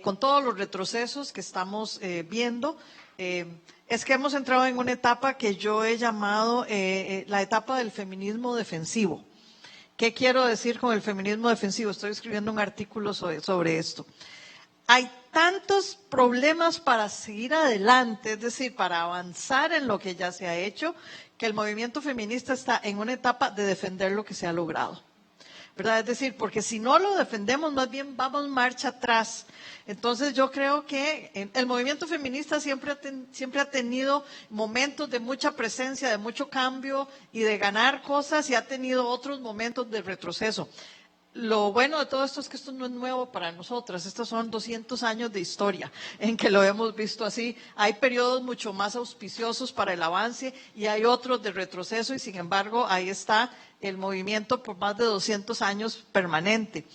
con todos los retrocesos que estamos viendo, es que hemos entrado en una etapa que yo he llamado la etapa del feminismo defensivo. ¿Qué quiero decir con el feminismo defensivo? Estoy escribiendo un artículo sobre esto. Hay tantos problemas para seguir adelante, es decir, para avanzar en lo que ya se ha hecho, que el movimiento feminista está en una etapa de defender lo que se ha logrado, ¿verdad? Es decir, porque si no lo defendemos, más bien vamos marcha atrás. Entonces yo creo que el movimiento feminista siempre ha tenido momentos de mucha presencia, de mucho cambio y de ganar cosas, y ha tenido otros momentos de retroceso. Lo bueno de todo esto es que esto no es nuevo para nosotras, estos son 200 años de historia en que lo hemos visto así. Hay periodos mucho más auspiciosos para el avance y hay otros de retroceso, y sin embargo ahí está el movimiento por más de 200 años permanente.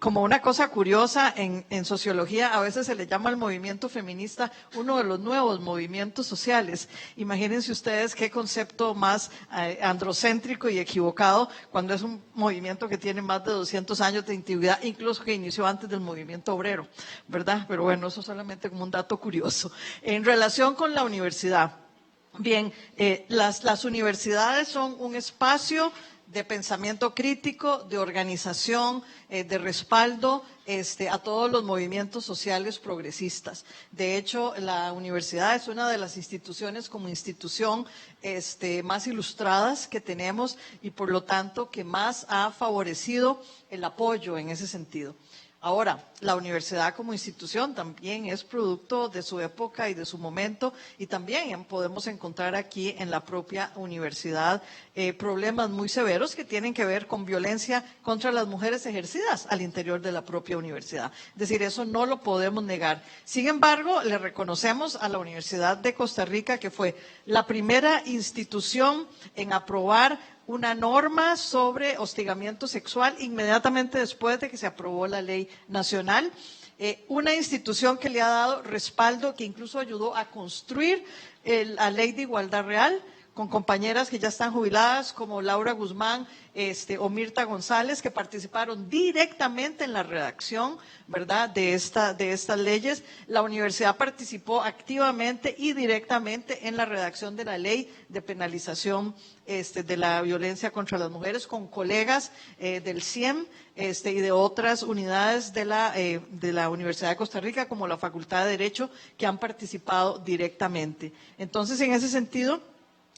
Como una cosa curiosa, en sociología a veces se le llama al movimiento feminista uno de los nuevos movimientos sociales. Imagínense ustedes qué concepto más androcéntrico y equivocado cuando es un movimiento que tiene más de 200 años de antigüedad, incluso que inició antes del movimiento obrero, ¿verdad? Pero bueno, eso solamente como un dato curioso. En relación con la universidad, bien, las universidades son un espacio de pensamiento crítico, de organización, de respaldo a todos los movimientos sociales progresistas. De hecho, la universidad es una de las instituciones como institución más ilustradas que tenemos, y por lo tanto que más ha favorecido el apoyo en ese sentido. Ahora, la universidad como institución también es producto de su época y de su momento, y también podemos encontrar aquí en la propia universidad problemas muy severos que tienen que ver con violencia contra las mujeres ejercidas al interior de la propia universidad. Es decir, eso no lo podemos negar. Sin embargo, le reconocemos a la Universidad de Costa Rica que fue la primera institución en aprobar una norma sobre hostigamiento sexual inmediatamente después de que se aprobó la ley nacional. Una institución que le ha dado respaldo, que incluso ayudó a construir la ley de igualdad real, con compañeras que ya están jubiladas como Laura Guzmán o Mirta González, que participaron directamente en la redacción, ¿verdad?, de estas leyes. La universidad participó activamente y directamente en la redacción de la ley de penalización de la violencia contra las mujeres, con colegas del CIEM y de otras unidades de la Universidad de Costa Rica, como la Facultad de Derecho, que han participado directamente. Entonces, en ese sentido,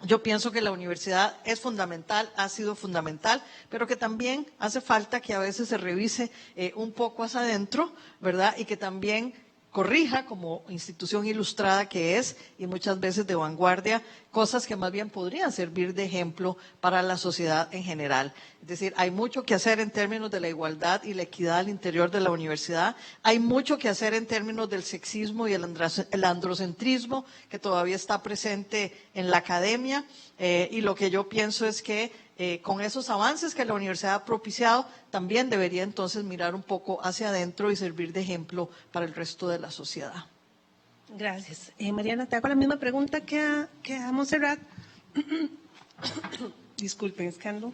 yo pienso que la universidad es fundamental, ha sido fundamental, pero que también hace falta que a veces se revise un poco hacia adentro, ¿verdad? Y que también corrija, como institución ilustrada que es, y muchas veces de vanguardia, cosas que más bien podrían servir de ejemplo para la sociedad en general. Es decir, hay mucho que hacer en términos de la igualdad y la equidad al interior de la universidad, hay mucho que hacer en términos del sexismo y el androcentrismo que todavía está presente en la academia, y lo que yo pienso es que con esos avances que la universidad ha propiciado, también debería entonces mirar un poco hacia adentro y servir de ejemplo para el resto de la sociedad. Gracias. Mariana, te hago la misma pregunta que a Montserrat. Disculpen, es que ando.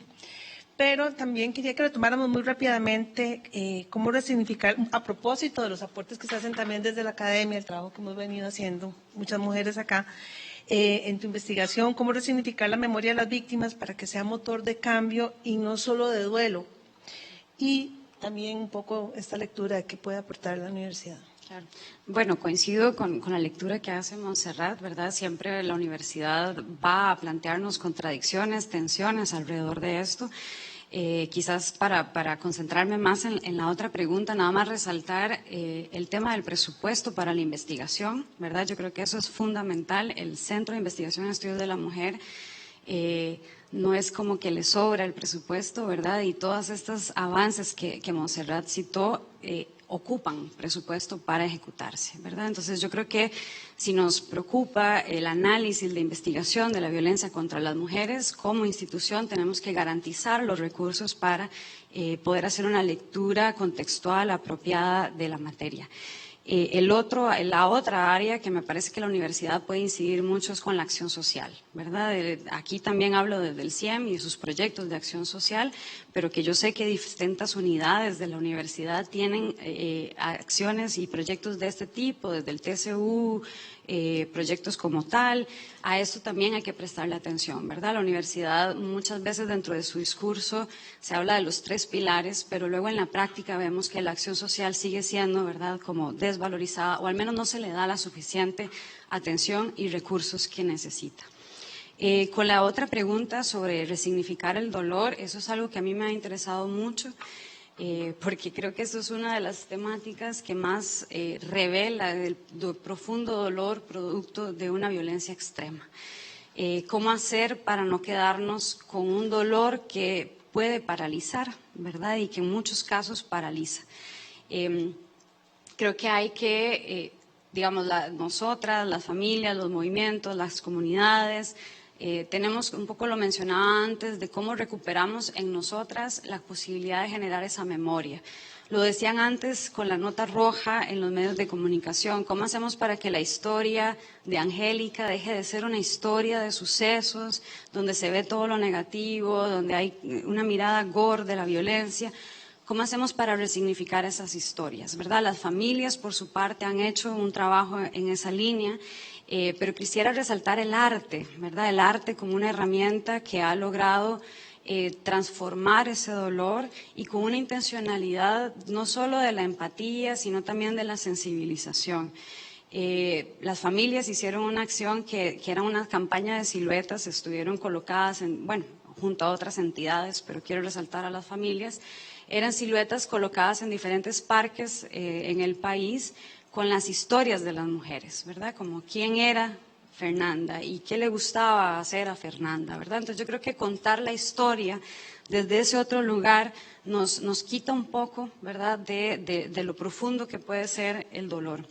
Pero también quería que retomáramos muy rápidamente cómo resignificar, a propósito de los aportes que se hacen también desde la academia, el trabajo que hemos venido haciendo, muchas mujeres acá, en tu investigación, cómo resignificar la memoria de las víctimas para que sea motor de cambio y no solo de duelo. Y también un poco esta lectura que puede aportar la universidad. Claro. Bueno, coincido con la lectura que hace Montserrat, ¿verdad? Siempre la universidad va a plantearnos contradicciones, tensiones alrededor de esto. Quizás para concentrarme más en la otra pregunta, nada más resaltar el tema del presupuesto para la investigación, ¿verdad? Yo creo que eso es fundamental. El Centro de Investigación y Estudios de la Mujer no es como que le sobra el presupuesto, ¿verdad? Y todos estos avances que Montserrat citó ocupan presupuesto para ejecutarse, ¿verdad? Entonces yo creo que si nos preocupa el análisis de investigación de la violencia contra las mujeres, como institución tenemos que garantizar los recursos para poder hacer una lectura contextual apropiada de la materia. La otra área que me parece que la universidad puede incidir mucho es con la acción social, ¿verdad? Aquí también hablo desde el CIEM y sus proyectos de acción social, pero que yo sé que distintas unidades de la universidad tienen acciones y proyectos de este tipo, desde el TCU, proyectos como tal. A esto también hay que prestarle atención, ¿verdad? La universidad muchas veces dentro de su discurso se habla de los 3 pilares, pero luego en la práctica vemos que la acción social sigue siendo, ¿verdad?, como desvalorizada, o al menos no se le da la suficiente atención y recursos que necesita. Con la otra pregunta sobre resignificar el dolor, eso es algo que a mí me ha interesado mucho. Porque creo que eso es una de las temáticas que más revela el profundo dolor producto de una violencia extrema. ¿Cómo hacer para no quedarnos con un dolor que puede paralizar, ¿verdad? Y que en muchos casos paraliza. Creo que hay que, digamos, nosotras, las familias, los movimientos, las comunidades, tenemos, un poco lo mencionaba antes, de cómo recuperamos en nosotras la posibilidad de generar esa memoria. Lo decían antes con la nota roja en los medios de comunicación. ¿Cómo hacemos para que la historia de Angélica deje de ser una historia de sucesos, donde se ve todo lo negativo, donde hay una mirada gore de la violencia? ¿Cómo hacemos para resignificar esas historias, verdad? Las familias, por su parte, han hecho un trabajo en esa línea. Pero quisiera resaltar el arte, ¿verdad? El arte como una herramienta que ha logrado transformar ese dolor y con una intencionalidad no solo de la empatía, sino también de la sensibilización. Las familias hicieron una acción que era una campaña de siluetas, estuvieron colocadas junto a otras entidades, pero quiero resaltar a las familias. Eran siluetas colocadas en diferentes parques en el país, con las historias de las mujeres, ¿verdad? Como quién era Fernanda y qué le gustaba hacer a Fernanda, ¿verdad? Entonces yo creo que contar la historia desde ese otro lugar nos quita un poco, ¿verdad?, de lo profundo que puede ser el dolor.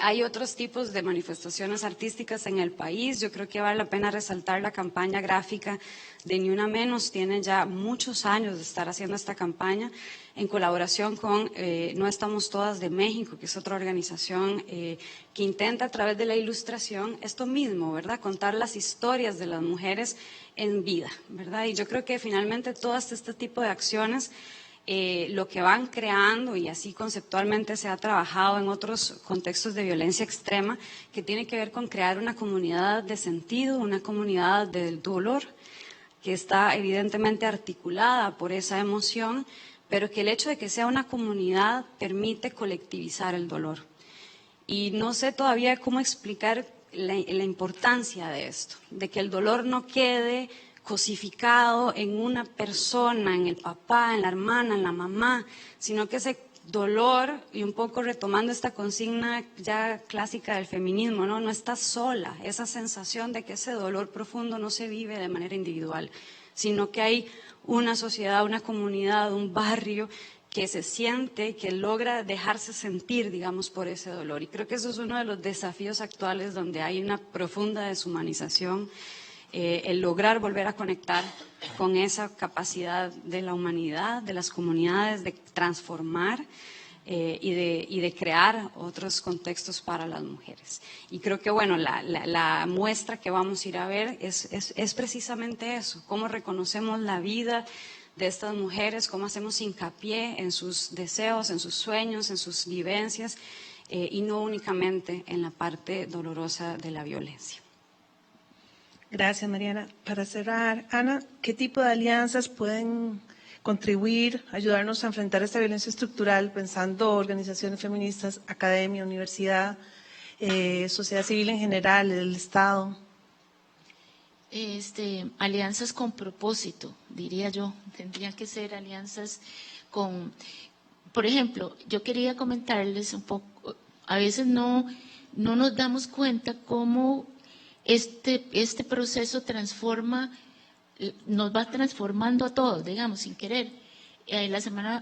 Hay otros tipos de manifestaciones artísticas en el país. Yo creo que vale la pena resaltar la campaña gráfica de Ni Una Menos. Tienen ya muchos años de estar haciendo esta campaña en colaboración con No Estamos Todas de México, que es otra organización que intenta a través de la ilustración esto mismo, ¿verdad? Contar las historias de las mujeres en vida, ¿verdad? Y yo creo que finalmente todo este tipo de acciones lo que van creando, y así conceptualmente se ha trabajado en otros contextos de violencia extrema, que tiene que ver con crear una comunidad de sentido, una comunidad del dolor, que está evidentemente articulada por esa emoción, pero que el hecho de que sea una comunidad permite colectivizar el dolor. Y no sé todavía cómo explicar la importancia de esto, de que el dolor no quede cosificado en una persona, en el papá, en la hermana, en la mamá, sino que ese dolor, y un poco retomando esta consigna ya clásica del feminismo, no estás sola, esa sensación de que ese dolor profundo no se vive de manera individual, sino que hay una sociedad, una comunidad, un barrio que se siente, que logra dejarse sentir, digamos, por ese dolor. Y creo que eso es uno de los desafíos actuales donde hay una profunda deshumanización, el lograr volver a conectar con esa capacidad de la humanidad, de las comunidades, de transformar y de crear otros contextos para las mujeres. Y creo que, bueno, la muestra que vamos a ir a ver es precisamente eso, cómo reconocemos la vida de estas mujeres, cómo hacemos hincapié en sus deseos, en sus sueños, en sus vivencias, y no únicamente en la parte dolorosa de la violencia. Gracias, Mariana. Para cerrar, Ana, ¿qué tipo de alianzas pueden contribuir, ayudarnos a enfrentar esta violencia estructural, pensando organizaciones feministas, academia, universidad, sociedad civil en general, el Estado? Alianzas con propósito, diría yo. Tendrían que ser alianzas con, por ejemplo, yo quería comentarles un poco, a veces no nos damos cuenta cómo este proceso nos va transformando a todos, digamos, sin querer.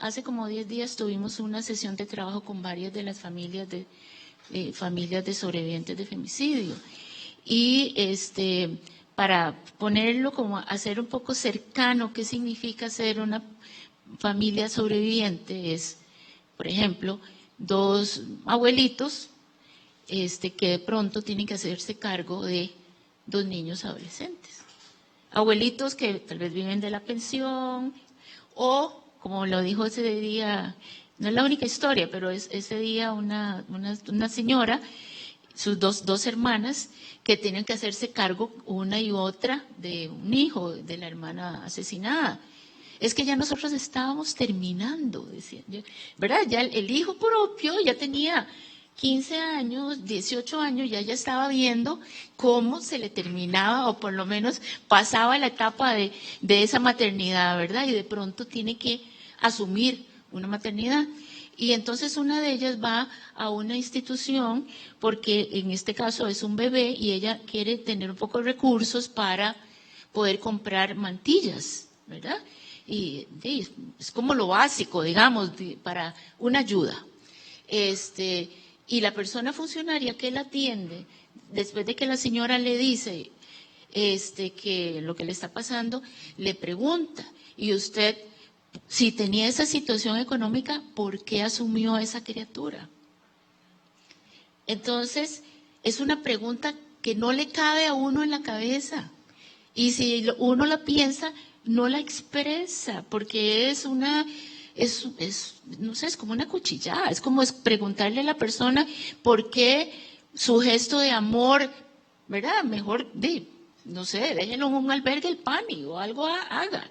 Hace como 10 días tuvimos una sesión de trabajo con varias de las familias de sobrevivientes de femicidio. Y para ponerlo como hacer un poco cercano qué significa ser una familia sobreviviente es, por ejemplo, 2 abuelitos que de pronto tienen que hacerse cargo de 2 niños adolescentes. Abuelitos que tal vez viven de la pensión o, como lo dijo ese día, no es la única historia, pero ese día una señora, sus dos hermanas, que tienen que hacerse cargo una y otra de un hijo de la hermana asesinada. Es que ya nosotros estábamos terminando, decían, ¿verdad? Ya el hijo propio ya tenía 15 años, 18 años, ya estaba viendo cómo se le terminaba o por lo menos pasaba la etapa de esa maternidad, ¿verdad? Y de pronto tiene que asumir una maternidad. Y entonces una de ellas va a una institución porque en este caso es un bebé y ella quiere tener un poco de recursos para poder comprar mantillas, ¿verdad? Y es como lo básico, digamos, para una ayuda. Y la persona funcionaria que la atiende, después de que la señora le dice que lo que le está pasando, le pregunta, ¿y usted, si tenía esa situación económica, por qué asumió a esa criatura? Entonces, es una pregunta que no le cabe a uno en la cabeza. Y si uno la piensa, no la expresa, porque no sé, es como una cuchillada, es como preguntarle a la persona por qué su gesto de amor, ¿verdad? Mejor, no sé, déjenlo en un albergue el PANI o algo haga.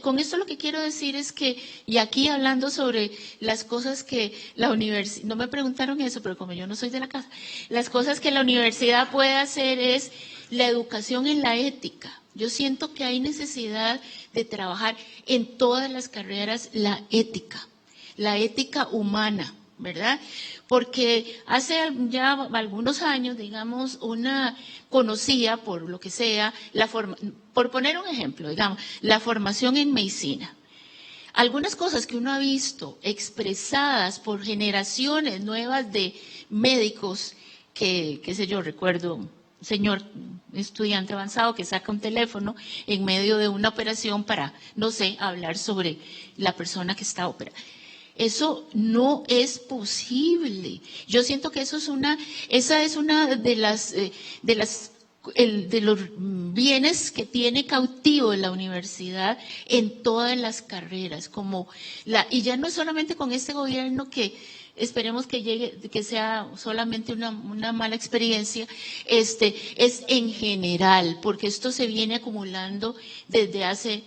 Con esto lo que quiero decir es que, y aquí hablando sobre las cosas que la universidad, no me preguntaron eso, pero como yo no soy de la casa, las cosas que la universidad puede hacer es la educación en la ética. Yo siento que hay necesidad de trabajar en todas las carreras la ética humana, ¿verdad? Porque hace ya algunos años, digamos, conocía, por lo que sea, por poner un ejemplo, digamos, la formación en medicina. Algunas cosas que uno ha visto expresadas por generaciones nuevas de médicos, qué sé yo, recuerdo un señor estudiante avanzado que saca un teléfono en medio de una operación para, no sé, hablar sobre la persona que está operando. Eso no es posible. Yo siento que esa es una de los bienes que tiene cautivo la universidad en todas las carreras, y ya no es solamente con este gobierno que esperemos que llegue, que sea solamente una mala experiencia, es en general, porque esto se viene acumulando desde hace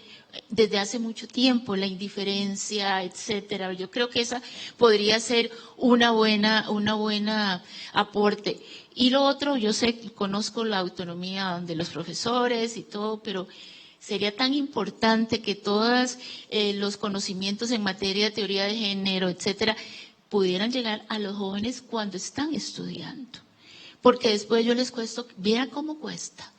mucho tiempo, la indiferencia, etcétera. Yo creo que esa podría ser una buena aporte. Y lo otro, yo conozco la autonomía de los profesores y todo, pero sería tan importante que todos los conocimientos en materia de teoría de género, etcétera, pudieran llegar a los jóvenes cuando están estudiando. Porque después yo les cuento, viera cómo cuesta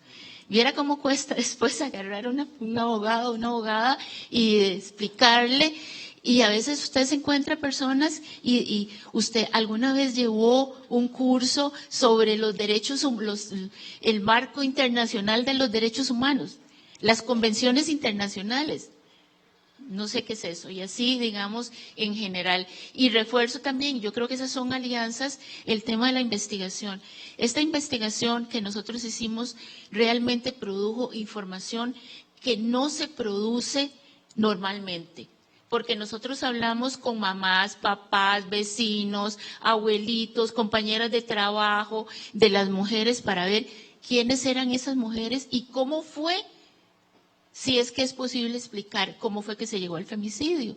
después agarrar un abogado, una abogada y explicarle. Y a veces usted se encuentra personas y usted alguna vez llevó un curso sobre los derechos, el marco internacional de los derechos humanos, las convenciones internacionales. No sé qué es eso, y así, digamos, en general. Y refuerzo también, yo creo que esas son alianzas, el tema de la investigación. Esta investigación que nosotros hicimos realmente produjo información que no se produce normalmente, porque nosotros hablamos con mamás, papás, vecinos, abuelitos, compañeras de trabajo, de las mujeres, para ver quiénes eran esas mujeres y cómo fue, si es que es posible explicar cómo fue que se llegó al femicidio.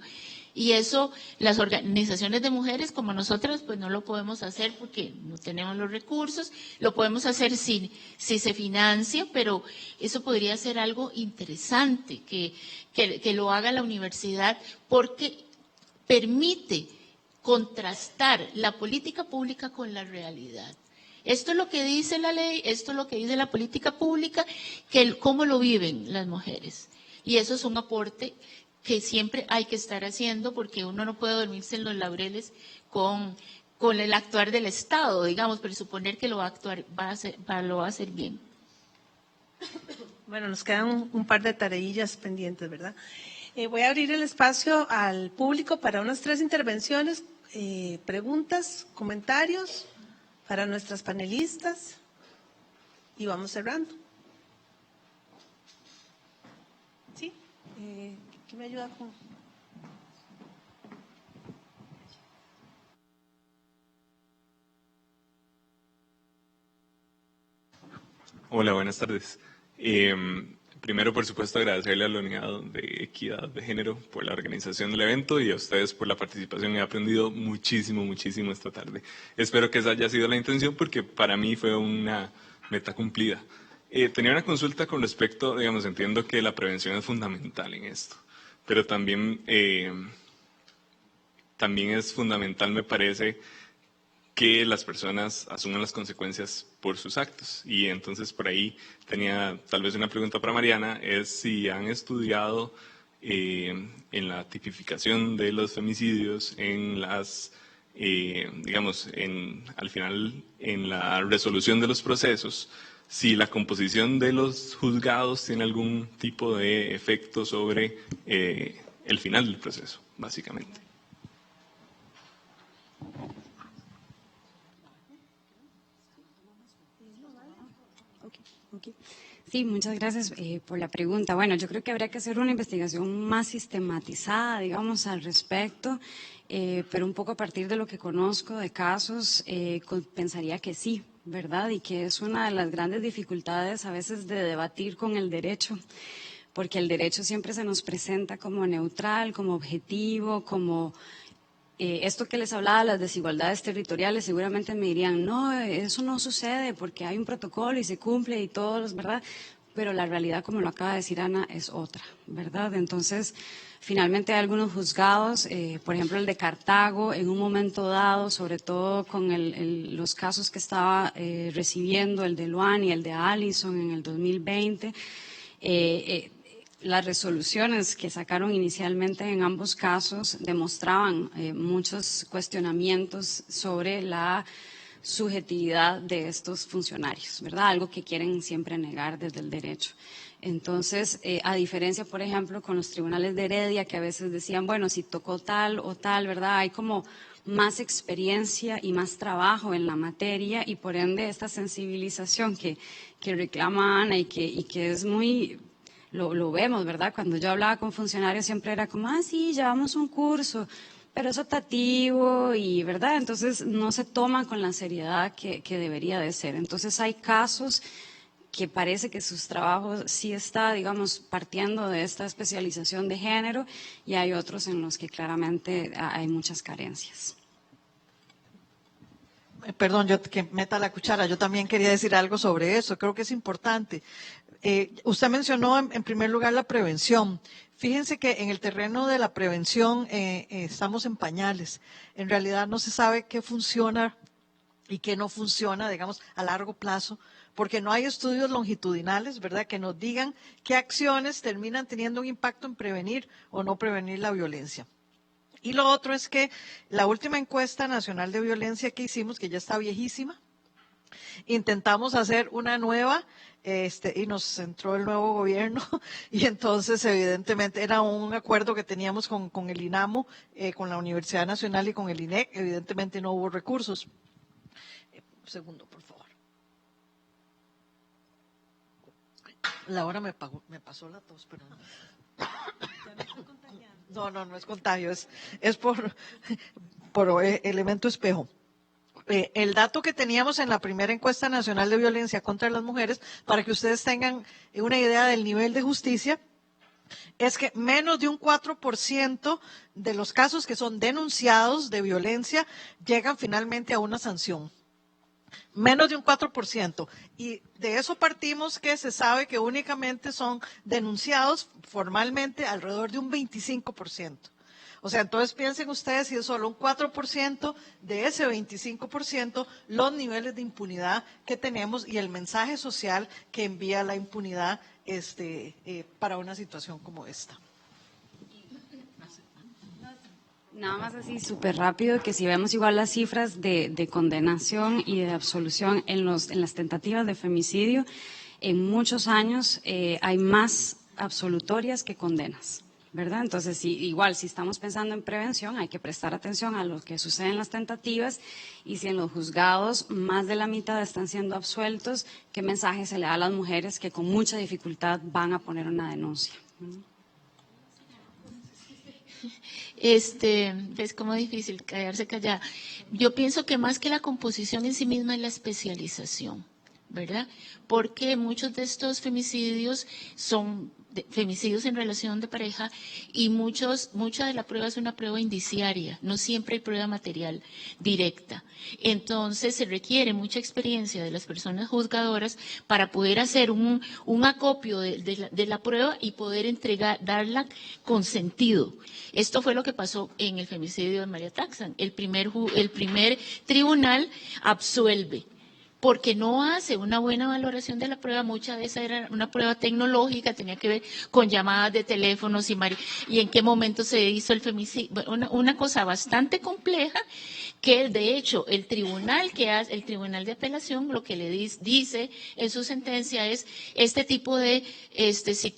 Y eso las organizaciones de mujeres como nosotras pues no lo podemos hacer porque no tenemos los recursos, lo podemos hacer si se financia, pero eso podría ser algo interesante que lo haga la universidad porque permite contrastar la política pública con la realidad. Esto es lo que dice la ley, esto es lo que dice la política pública, cómo lo viven las mujeres. Y eso es un aporte que siempre hay que estar haciendo porque uno no puede dormirse en los laureles con el actuar del Estado, digamos, pero suponer que lo va a hacer bien. Bueno, nos quedan un par de tareillas pendientes, ¿verdad? Voy a abrir el espacio al público para unas 3 intervenciones, preguntas, comentarios para nuestras panelistas y vamos cerrando. ¿Sí? ¿Quién me ayuda con...? Hola, buenas tardes. Primero, por supuesto, agradecerle a la Unidad de Equidad de Género por la organización del evento y a ustedes por la participación. He aprendido muchísimo, muchísimo esta tarde. Espero que esa haya sido la intención porque para mí fue una meta cumplida. Tenía una consulta con respecto, digamos, entiendo que la prevención es fundamental en esto, pero también es fundamental, me parece, que las personas asuman las consecuencias por sus actos. Y entonces por ahí tenía tal vez una pregunta para Mariana, es si han estudiado en la tipificación de los femicidios, en las, digamos, al final en la resolución de los procesos, si la composición de los juzgados tiene algún tipo de efecto sobre el final del proceso, básicamente. Okay. Sí, muchas gracias por la pregunta. Bueno, yo creo que habría que hacer una investigación más sistematizada, digamos, al respecto, pero un poco a partir de lo que conozco de casos, pensaría que sí, ¿verdad? Y que es una de las grandes dificultades a veces de debatir con el derecho, porque el derecho siempre se nos presenta como neutral, como objetivo, como... esto que les hablaba, las desigualdades territoriales, seguramente me dirían, no, eso no sucede porque hay un protocolo y se cumple y todos, ¿verdad? Pero la realidad, como lo acaba de decir Ana, es otra, ¿verdad? Entonces, finalmente hay algunos juzgados, por ejemplo el de Cartago, en un momento dado, sobre todo con los casos que estaba recibiendo, el de Luan y el de Allison en el 2020, las resoluciones que sacaron inicialmente en ambos casos demostraban muchos cuestionamientos sobre la subjetividad de estos funcionarios, ¿verdad? Algo que quieren siempre negar desde el derecho. Entonces, a diferencia, por ejemplo, con los tribunales de Heredia, que a veces decían, bueno, si tocó tal o tal, ¿verdad? Hay como más experiencia y más trabajo en la materia y por ende esta sensibilización que reclama Ana y que es muy... Lo vemos, ¿verdad? Cuando yo hablaba con funcionarios siempre era como, sí, llevamos un curso, pero es optativo y, ¿verdad? Entonces no se toman con la seriedad que debería de ser. Entonces hay casos que parece que sus trabajos sí está, digamos, partiendo de esta especialización de género y hay otros en los que claramente hay muchas carencias. Perdón, yo que meta la cuchara, yo también quería decir algo sobre eso, creo que es importante. Usted mencionó en primer lugar la prevención. Fíjense que en el terreno de la prevención estamos en pañales. En realidad no se sabe qué funciona y qué no funciona, digamos, a largo plazo, porque no hay estudios longitudinales, ¿verdad?, que nos digan qué acciones terminan teniendo un impacto en prevenir o no prevenir la violencia. Y lo otro es que la última encuesta nacional de violencia que hicimos, que ya está viejísima, intentamos hacer una nueva y nos entró el nuevo gobierno y entonces evidentemente era un acuerdo que teníamos con el INAMO, con la Universidad Nacional y con el INEC, evidentemente no hubo recursos. Un segundo, por favor. Laura me pasó la tos, pero no. No es contagio, es por elemento espejo. el dato que teníamos en la primera encuesta nacional de violencia contra las mujeres, para que ustedes tengan una idea del nivel de justicia, es que menos de un 4% de los casos que son denunciados de violencia llegan finalmente a una sanción. Menos de un 4%. Y de eso partimos que se sabe que únicamente son denunciados formalmente alrededor de un 25%. O sea, entonces piensen ustedes si es solo un 4% de ese 25%, los niveles de impunidad que tenemos y el mensaje social que envía la impunidad para una situación como esta. Nada más así súper rápido, que si vemos igual las cifras de condenación y de absolución en las tentativas de femicidio, en muchos años hay más absolutorias que condenas, ¿verdad? Entonces, igual, si estamos pensando en prevención, hay que prestar atención a lo que sucede en las tentativas, y si en los juzgados más de la mitad están siendo absueltos, ¿qué mensaje se le da a las mujeres que con mucha dificultad van a poner una denuncia? Ves cómo difícil quedarse callada. Yo pienso que más que la composición en sí misma es la especialización, ¿verdad? Porque muchos de estos femicidios son femicidios en relación de pareja, y mucha de la prueba es una prueba indiciaria, no siempre hay prueba material directa. Entonces se requiere mucha experiencia de las personas juzgadoras para poder hacer un acopio de la prueba y poder darla con sentido. Esto fue lo que pasó en el femicidio de María Taxan. El primer tribunal absuelve, porque no hace una buena valoración de la prueba. Mucha de esa era una prueba tecnológica, tenía que ver con llamadas de teléfonos y en qué momento se hizo el femicidio, una cosa bastante compleja, que de hecho el tribunal de apelación lo que le dice en su sentencia es: este tipo de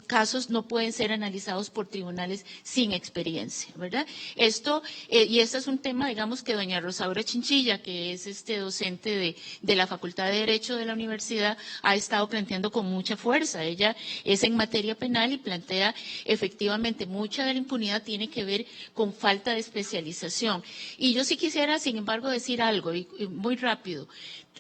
casos no pueden ser analizados por tribunales sin experiencia, ¿verdad? Y este es un tema, digamos, que doña Rosaura Chinchilla, que es docente de la Facultad de Derecho de la universidad, ha estado planteando con mucha fuerza. Ella es en materia penal y plantea efectivamente mucha de la impunidad tiene que ver con falta de especialización. Y yo sí quisiera, sin embargo, decir algo, y muy rápido.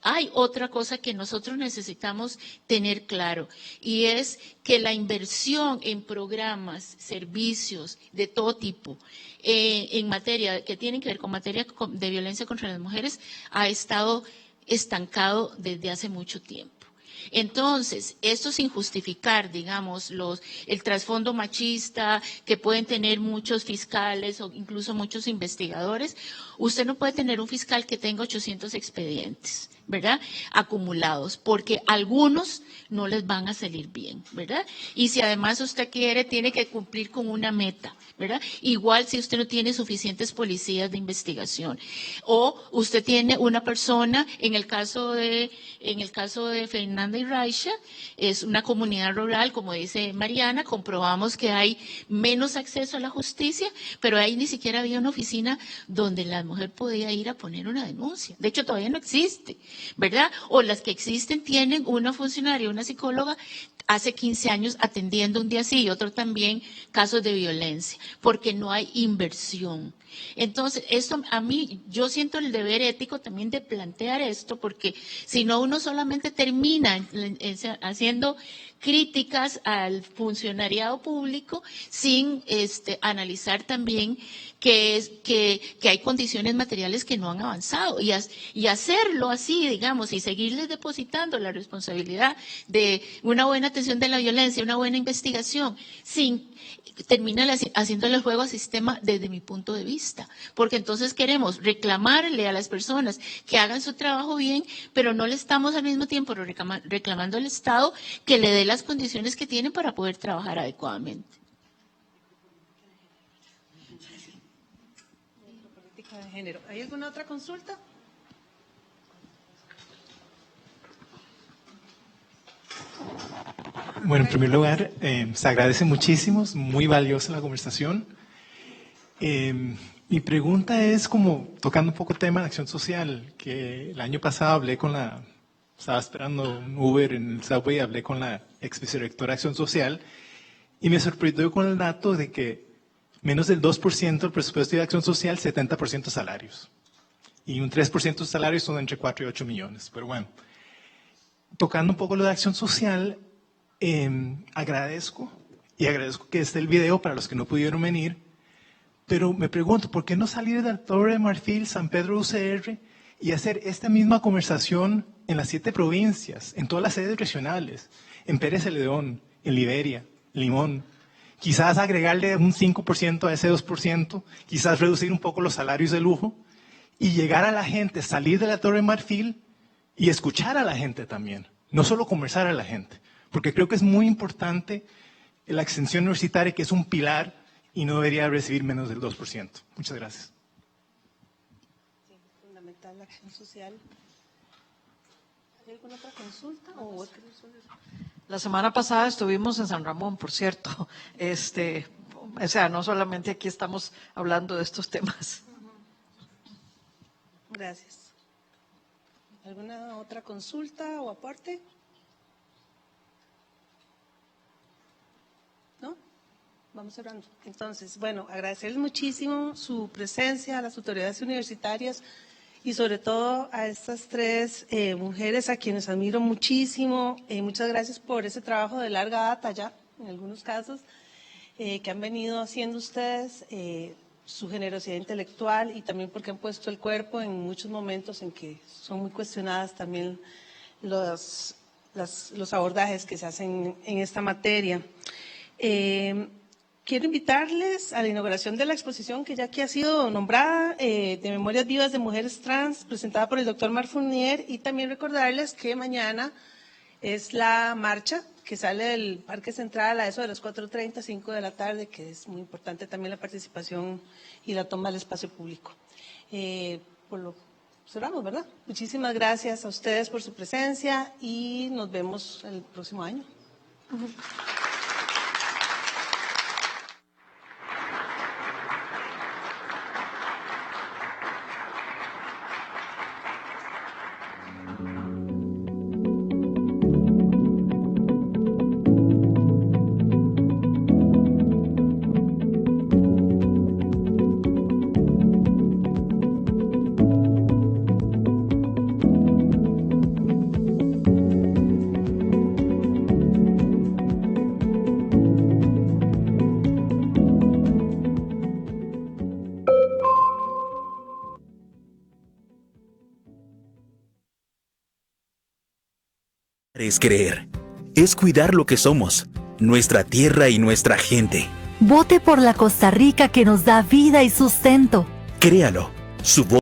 Hay otra cosa que nosotros necesitamos tener claro, y es que la inversión en programas, servicios de todo tipo, en materia que tienen que ver con materia de violencia contra las mujeres, ha estado estancado desde hace mucho tiempo. Entonces, esto sin justificar, digamos, el trasfondo machista que pueden tener muchos fiscales o incluso muchos investigadores. Usted no puede tener un fiscal que tenga 800 expedientes, ¿verdad?, acumulados, porque algunos no les van a salir bien, ¿verdad? Y si además usted tiene que cumplir con una meta, ¿verdad? Igual si usted no tiene suficientes policías de investigación, o usted tiene una persona, en el caso de Fernanda y Raicha, es una comunidad rural, como dice Mariana, comprobamos que hay menos acceso a la justicia, pero ahí ni siquiera había una oficina donde la mujer podía ir a poner una denuncia. De hecho, todavía no existe, ¿verdad? O las que existen tienen una funcionaria, una psicóloga, hace 15 años atendiendo un día sí y otro también casos de violencia, porque no hay inversión. Entonces, esto a mí, yo siento el deber ético también de plantear esto, porque si no uno solamente termina haciendo críticas al funcionariado público sin analizar también que hay condiciones materiales que no han avanzado, y hacerlo así, digamos, y seguirles depositando la responsabilidad de una buena atención de la violencia, una buena investigación, termina haciéndole el juego al sistema desde mi punto de vista, porque entonces queremos reclamarle a las personas que hagan su trabajo bien, pero no le estamos al mismo tiempo reclamando al Estado que le dé las condiciones que tienen para poder trabajar adecuadamente. Política de género. ¿Hay alguna otra consulta? Bueno, en primer lugar, se agradece muchísimo, es muy valiosa la conversación. Mi pregunta es como tocando un poco el tema de acción social, que el año pasado estaba esperando un Uber en el subway, hablé con la ex vicerrectora de acción social y me sorprendió con el dato de que menos del 2% del presupuesto de acción social, 70% salarios. y un 3% de salarios son entre 4 y 8 millones. Pero bueno, tocando un poco lo de acción social, agradezco que esté el video para los que no pudieron venir, pero me pregunto, ¿por qué no salir de la Torre de Marfil, San Pedro UCR y hacer esta misma conversación en las 7 provincias, en todas las sedes regionales, en Pérez Celedón, en Liberia, Limón? Quizás agregarle un 5% a ese 2%, quizás reducir un poco los salarios de lujo y llegar a la gente, salir de la Torre de Marfil y escuchar a la gente también, no solo conversar a la gente, porque creo que es muy importante la extensión universitaria, que es un pilar y no debería recibir menos del 2%. Muchas gracias. Sí, fundamental la acción social. ¿Hay alguna otra consulta o otra? La semana pasada estuvimos en San Ramón, por cierto. O sea, no solamente aquí estamos hablando de estos temas. Gracias. ¿Alguna otra consulta o aporte? ¿No? Vamos cerrando. Entonces, bueno, agradecerles muchísimo su presencia a las autoridades universitarias y sobre todo a estas 3 mujeres a quienes admiro muchísimo. Muchas gracias por ese trabajo de larga data ya, en algunos casos, que han venido haciendo ustedes, su generosidad intelectual y también porque han puesto el cuerpo en muchos momentos en que son muy cuestionadas también los abordajes que se hacen en esta materia. Quiero invitarles a la inauguración de la exposición que ya aquí ha sido nombrada, de Memorias Vivas de Mujeres Trans, presentada por el doctor Marc Fournier, y también recordarles que mañana es la marcha que sale del Parque Central a eso de las 4:30, 5 de la tarde, que es muy importante también la participación y la toma del espacio público. Cerramos, ¿verdad? Muchísimas gracias a ustedes por su presencia y nos vemos el próximo año. Es creer, es cuidar lo que somos, nuestra tierra y nuestra gente. Vote por la Costa Rica que nos da vida y sustento. Créalo, su voto